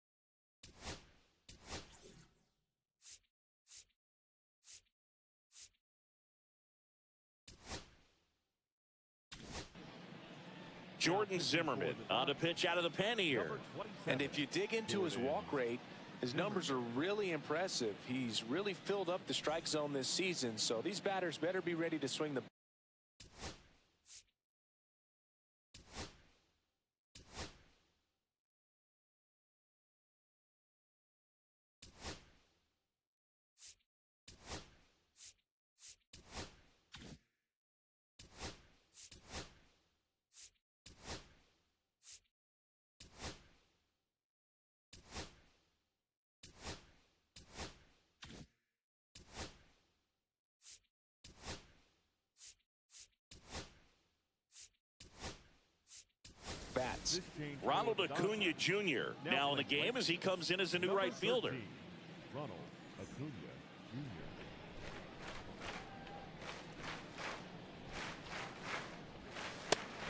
Jordan Zimmerman on a pitch out of the pen here. And if you dig into his walk rate, his numbers are really impressive. He's really filled up the strike zone this season, so these batters better be ready to swing the bats. Ronald Acuna Jr. now in the game as he comes in as a new right fielder. Ronald Acuna Jr.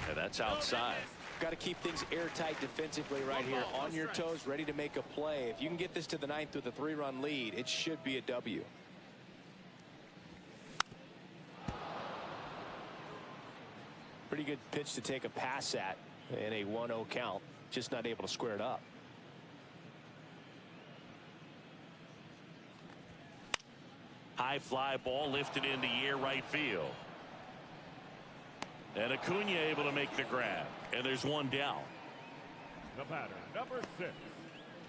And that's outside. Got to keep things airtight defensively right here, on your toes, ready to make a play. If you can get this to the 9th with a 3-run lead, it should be a W. Pretty good pitch to take a pass at in a 1-0 count, just not able to square it up. high fly ball lifted in the air right field. And Acuna able to make the grab. And there's one down. The batter, number 6,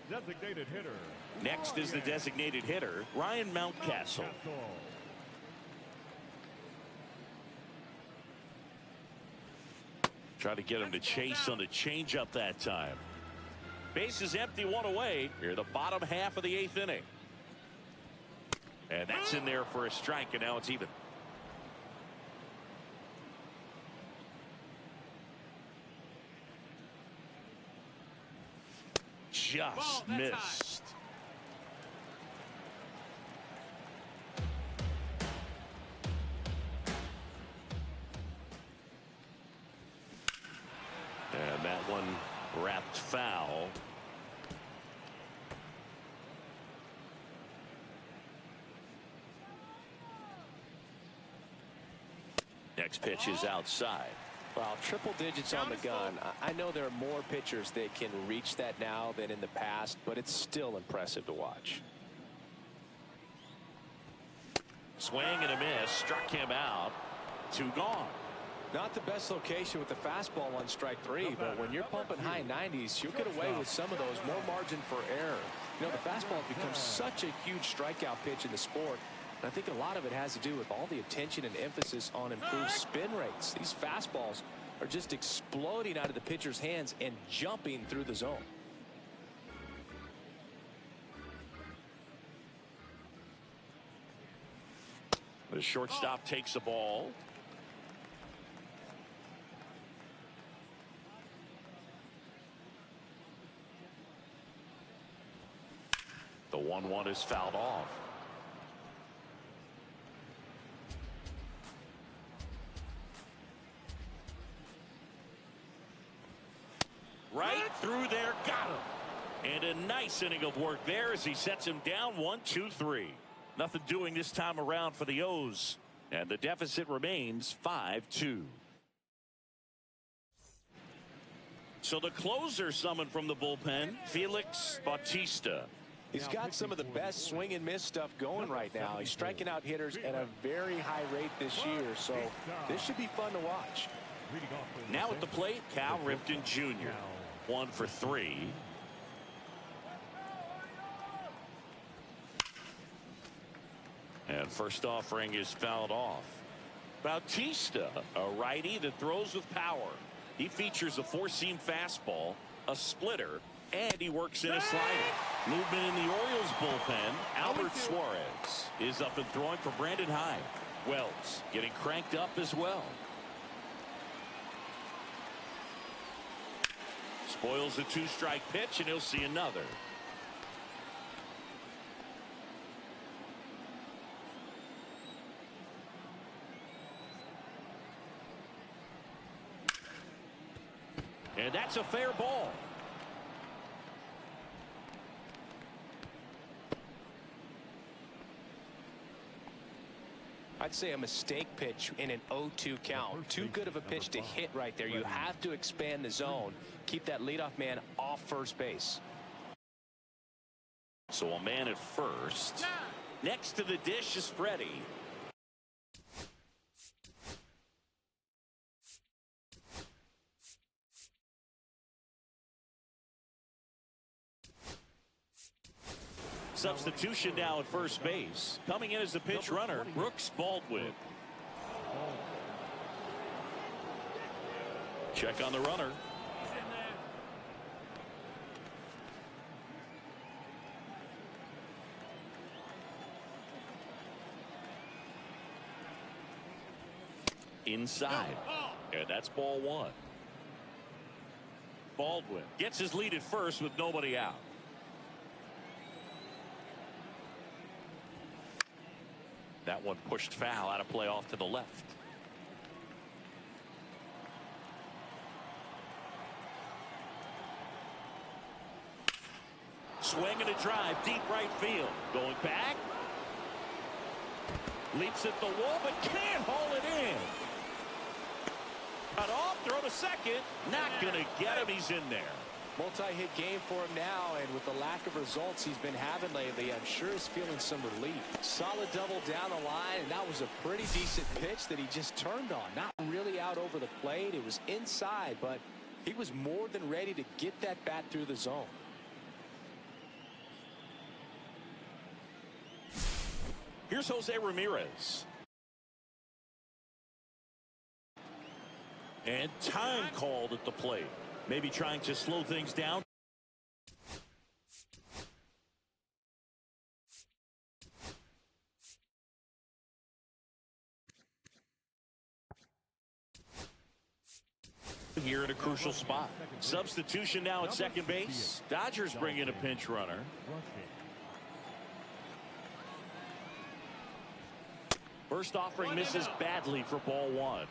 designated hitter. Next is the designated hitter, Ryan Mountcastle. Try to get him to chase on the changeup that time. Base is empty, one away. Here, the bottom half of the 8th inning. And that's in there for a strike, and now it's even. Just missed. And that one wrapped foul. Next pitch is outside. Well, triple digits on the gun. I know there are more pitchers that can reach that now than in the past, but it's still impressive to watch. Swing and a miss. Struck him out. 2 gone. Not the best location with the fastball on strike 3, but when you're pumping high 90s, you'll get away with some of those, more margin for error. You know, the fastball has become such a huge strikeout pitch in the sport. And I think a lot of it has to do with all the attention and emphasis on improved spin rates. These fastballs are just exploding out of the pitcher's hands and jumping through the zone. The shortstop takes the ball. The 1-1 is fouled off. Right through there, got him. And a nice inning of work there as he sets him down 1-2-3. Nothing doing this time around for the O's. And the deficit remains 5-2. So the closer summoned from the bullpen, Felix Bautista. He's got some of the best swing and miss stuff going right now. He's striking out hitters at a very high rate this year, so this should be fun to watch. Now at the plate, Cal Ripken Jr. 1 for 3. And first offering is fouled off. Bautista, a righty that throws with power. He features a 4-seam fastball, a splitter, and he works in a slider. Movement in the Orioles bullpen. Albert Suarez is up and throwing for Brandon Hyde. Wells getting cranked up as well. Spoils a 2-strike pitch, and he'll see another. And that's a fair ball. I'd say a mistake pitch in an 0-2 count. Too good of a pitch to hit right there. You have to expand the zone. Keep that leadoff man off first base. So a man at first. Next to the dish is Freddie. Substitution now at first base. Coming in as the pinch runner, Brooks Baldwin. Check on the runner. Inside. And that's ball 1. Baldwin gets his lead at first with nobody out. That one pushed foul, out of play off to the left. Swing and a drive, deep right field. Going back. Leaps at the wall, but can't haul it in. Cut off, throw to second. Not going to get him, he's in there. Multi-hit game for him now, and with the lack of results he's been having lately, I'm sure he's feeling some relief. Solid double down the line, and that was a pretty decent pitch that he just turned on. Not really out over the plate. It was inside, but he was more than ready to get that bat through the zone. Here's Jose Ramirez. And time called at the plate. Maybe trying to slow things down. Here in a crucial spot. Substitution now at second base. Dodgers bring in a pinch runner. First offering misses badly for ball one.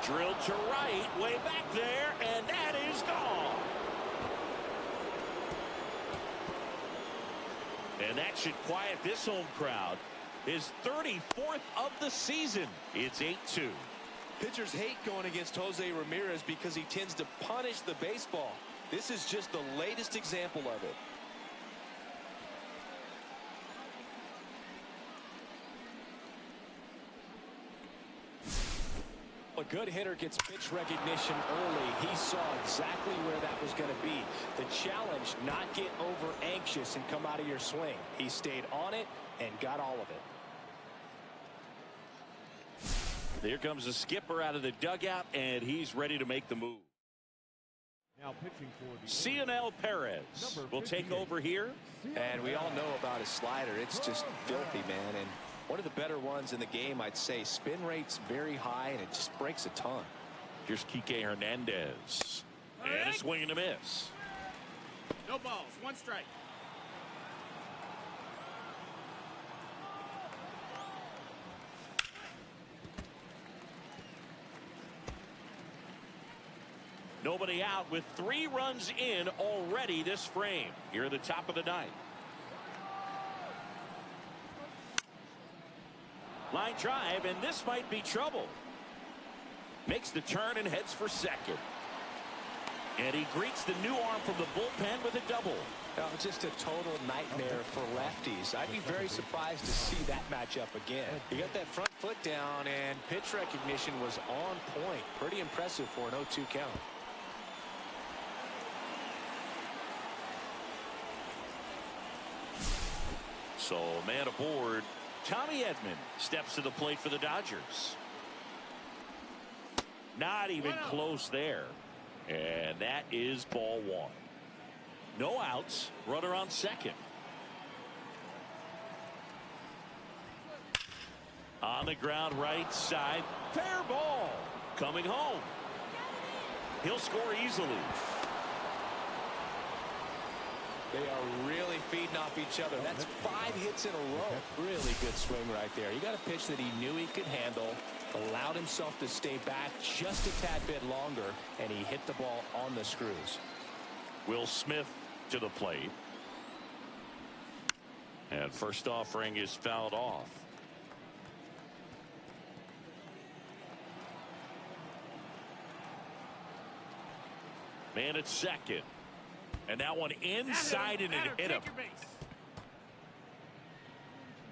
Drilled to right, way back there, and that is gone. And that should quiet this home crowd. His 34th of the season. It's 8-2. Pitchers hate going against Jose Ramirez because he tends to punish the baseball. This is just the latest example of it. A good hitter gets pitch recognition early. He saw exactly where that was going to be. The challenge, not get over anxious and come out of your swing. He stayed on it and got all of it. Here comes the skipper out of the dugout, and he's ready to make the move. Now pitching for the Cionel Perez will take over here. And we all know about his slider. It's just filthy, man. And one of the better ones in the game, I'd say. Spin rate's very high, and it just breaks a ton. Here's Kike Hernandez. And a swing and a miss. No balls, one strike. Nobody out with 3 runs in already this frame. Here at the top of the ninth. Line drive, and this might be trouble. Makes the turn and heads for second. And he greets the new arm from the bullpen with a double. Just a total nightmare for lefties. I'd be very surprised to see that matchup again. He got that front foot down, and pitch recognition was on point. Pretty impressive for an 0-2 count. So, man aboard. Tommy Edman steps to the plate for the Dodgers. Not even close there. And that is ball one. No outs. Runner on second. On the ground right side. Fair ball. Coming home. He'll score easily. They are really feeding off each other. That's 5 hits in a row. Really good swing right there. He got a pitch that he knew he could handle, allowed himself to stay back just a tad bit longer, and he hit the ball on the screws. Will Smith to the plate. And first offering is fouled off. Man at second. And that one inside and it hit him.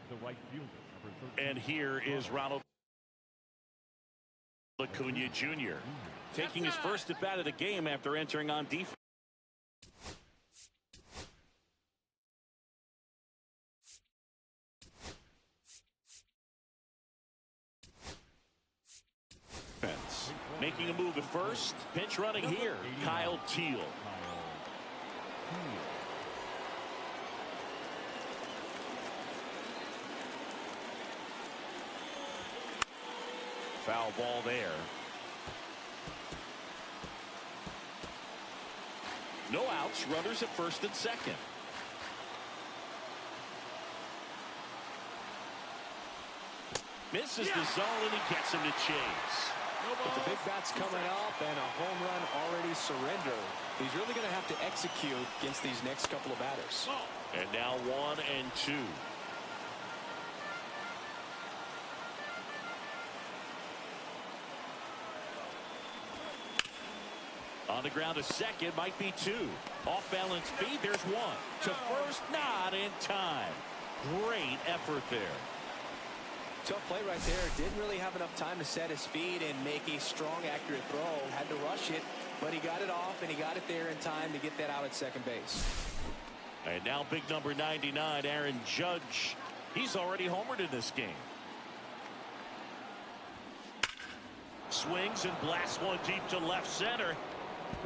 the right fielder, number 13. And here is Ronald Acuna Jr. taking his first at bat of the game after entering on defense. Making a move at first. Pinch running here. Kyle Teal. Foul ball there. No outs. Runners at first and second. Misses the zone and he gets him to chase. But the big bat's coming up and a home run already surrendered. He's really going to have to execute against these next couple of batters. And now 1 and 2. On the ground to second, might be two. Off balance feed, there's one. To first, not in time. Great effort there. Tough play right there. Didn't really have enough time to set his feet and make a strong, accurate throw. Had to rush it, but he got it off, and he got it there in time to get that out at second base. And now big number 99, Aaron Judge. He's already homered in this game. Swings and blasts one deep to left center.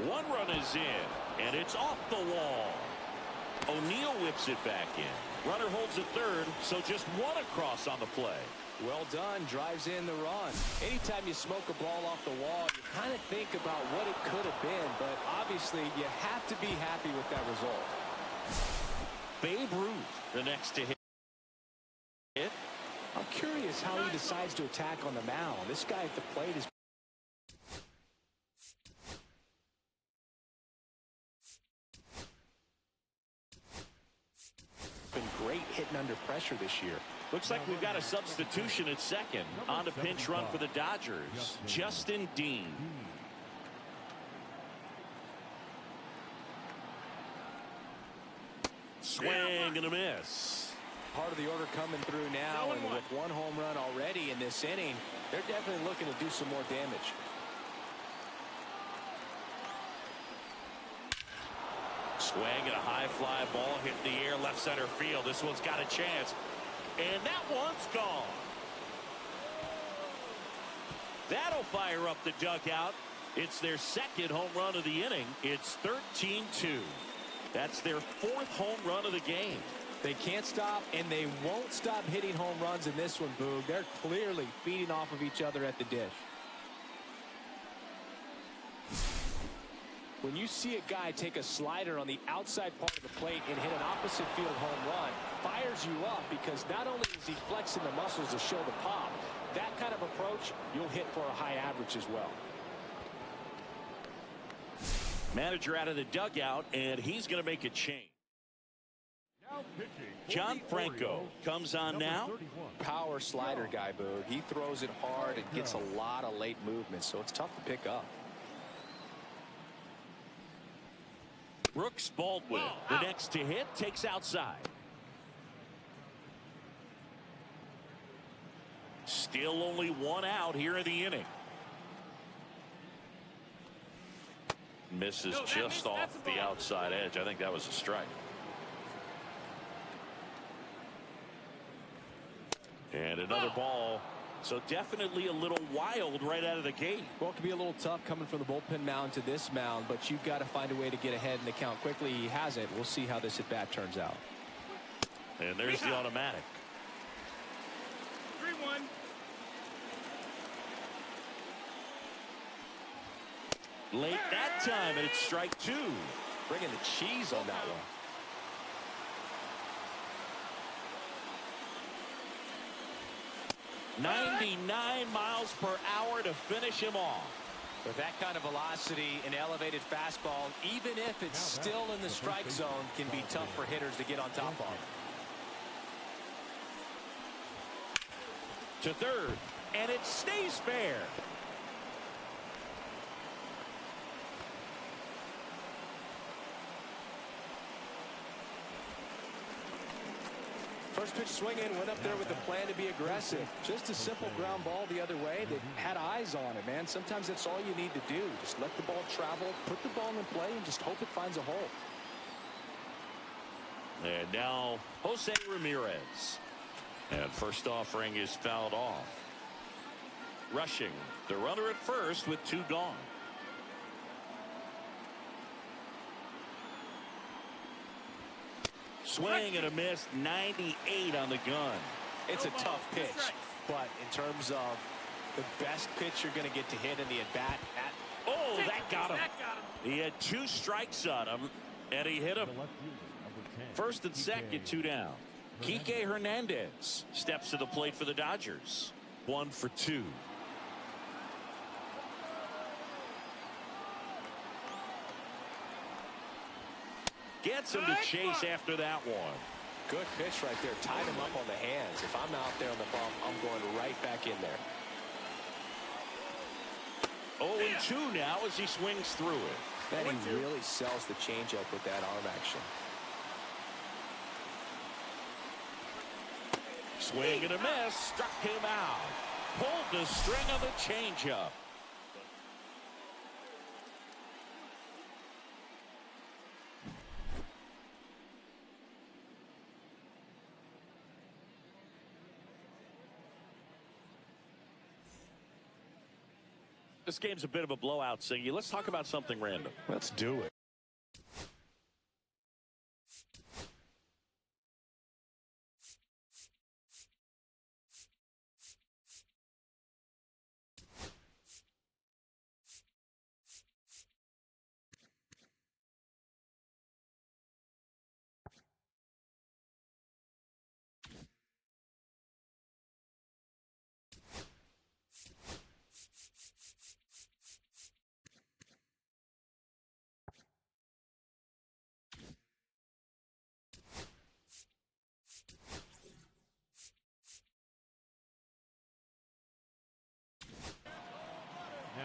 One run is in, and it's off the wall. O'Neill whips it back in. Runner holds at third, so just one across on the play. Well done. Drives in the run. Anytime you smoke a ball off the wall, you kind of think about what it could have been, but obviously you have to be happy with that result. Babe Ruth, the next to hit. I'm curious how he decides to attack on the mound. This guy at the plate is been great hitting under pressure this year. Looks like we've got a substitution at second. On the pinch run for the Dodgers, Justin Dean. Swing and a miss. Part of the order coming through now, and with one home run already in this inning, they're definitely looking to do some more damage. Swing and a high fly ball hit in the air left center field. This one's got a chance, and that one's gone. That'll fire up the dugout. It's their second home run of the inning. It's 13-2. That's their fourth home run of the game. They can't stop, and they won't stop hitting home runs in this one, Boog. They're clearly feeding off of each other at the dish. When you see a guy take a slider on the outside part of the plate and hit an opposite field home run, fires you up because not only is he flexing the muscles to show the pop, that kind of approach, you'll hit for a high average as well. Manager out of the dugout, and he's going to make a change. John Franco comes on now. Power slider guy, Boog. He throws it hard and gets a lot of late movement, so it's tough to pick up. Brooks Baldwin, the next to hit, takes outside. Still only one out here in the inning. Misses just off the outside edge. I think that was a strike. And another ball. So definitely a little wild right out of the gate. Well, it can be a little tough coming from the bullpen mound to this mound, but you've got to find a way to get ahead in the count quickly. He hasn't. We'll see how this at bat turns out. And there's the automatic. 3-1. Late that time, and it's strike two. Bringing the cheese on that one. .99 miles per hour to finish him off. With that kind of velocity, an elevated fastball, even if it's still in the strike zone, can be tough for hitters to get on top of. To third, and it stays fair. First pitch swinging, went up there with a plan to be aggressive. Just a simple ground ball the other way that had eyes on it, man. Sometimes that's all you need to do. Just let the ball travel, put the ball in play, and just hope it finds a hole. And now Jose Ramirez. And first offering is fouled off. Rushing the runner at first with two gone. Swing and a miss, 98 on the gun. It's a tough pitch, but in terms of the best pitch you're going to get to hit in the at-bat, that got him. He had two strikes on him, and he hit him. First and second, two down. Kike Hernandez steps to the plate for the Dodgers. 1 for 2. Gets him to chase after that one. Good pitch right there. Tied him up on the hands. If I'm out there on the bump, I'm going right back in there. 0-2 now as he swings through it. Man, he really sells the changeup with that arm action. Swing and a miss. Struck him out. Pulled the string of the changeup. This game's a bit of a blowout, Singy. Let's talk about something random. Let's do it.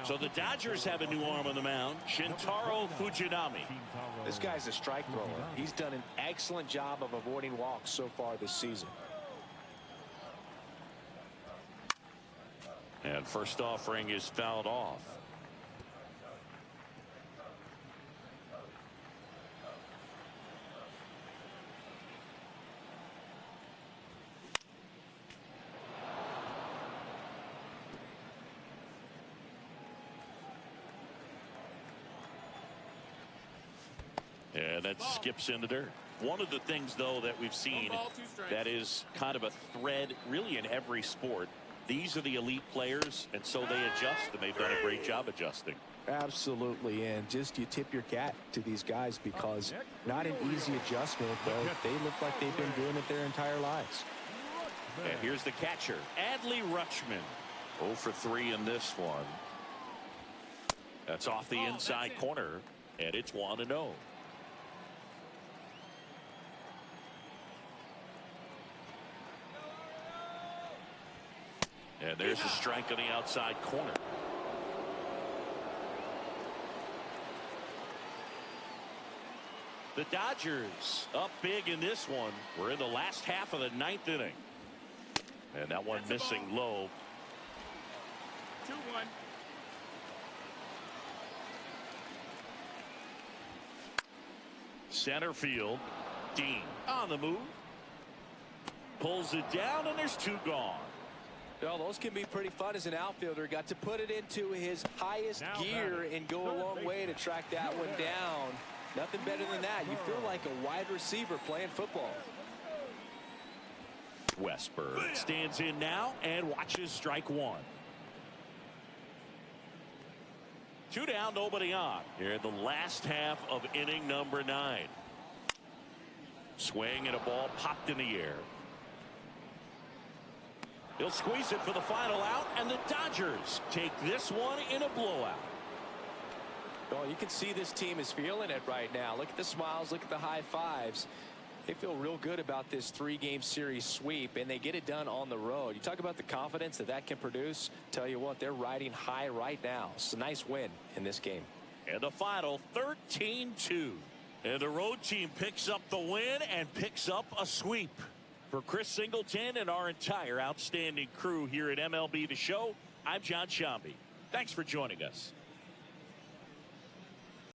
So the Dodgers have a new arm on the mound, Shintaro Fujinami. This guy's a strike thrower. He's done an excellent job of avoiding walks so far this season. And first offering is fouled off. And that skips in the dirt. One of the things, though, that we've seen that is kind of a thread really in every sport. These are the elite players, and so they adjust, and they've done a great job adjusting. Absolutely, and just you tip your cap to these guys because not an easy adjustment, but they look like they've been doing it their entire lives. And here's the catcher, Adley Rutschman. 0 for 3 in this one. That's off the inside corner, and it's 1-0. And there's a strike on the outside corner. The Dodgers up big in this one. We're in the last half of the 9th inning. And that one missing low. 2-1. Center field. Dean on the move. Pulls it down, and there's 2 gone. Well, those can be pretty fun as an outfielder. Got to put it into his highest gear and go a long way to track that one down. Nothing better than that. You feel like a wide receiver playing football. Westberg stands in now and watches strike 1. 2 down, nobody on. Here in the last half of inning number 9. Swing and a ball popped in the air. He'll squeeze it for the final out, and the Dodgers take this one in a blowout. Well, you can see this team is feeling it right now. Look at the smiles, look at the high fives. They feel real good about this 3-game series sweep, and they get it done on the road. You talk about the confidence that can produce. Tell you what, they're riding high right now. It's a nice win in this game. And the final 13-2. And the road team picks up the win and picks up a sweep. For Chris Singleton and our entire outstanding crew here at MLB The Show, I'm John Shambi. Thanks for joining us.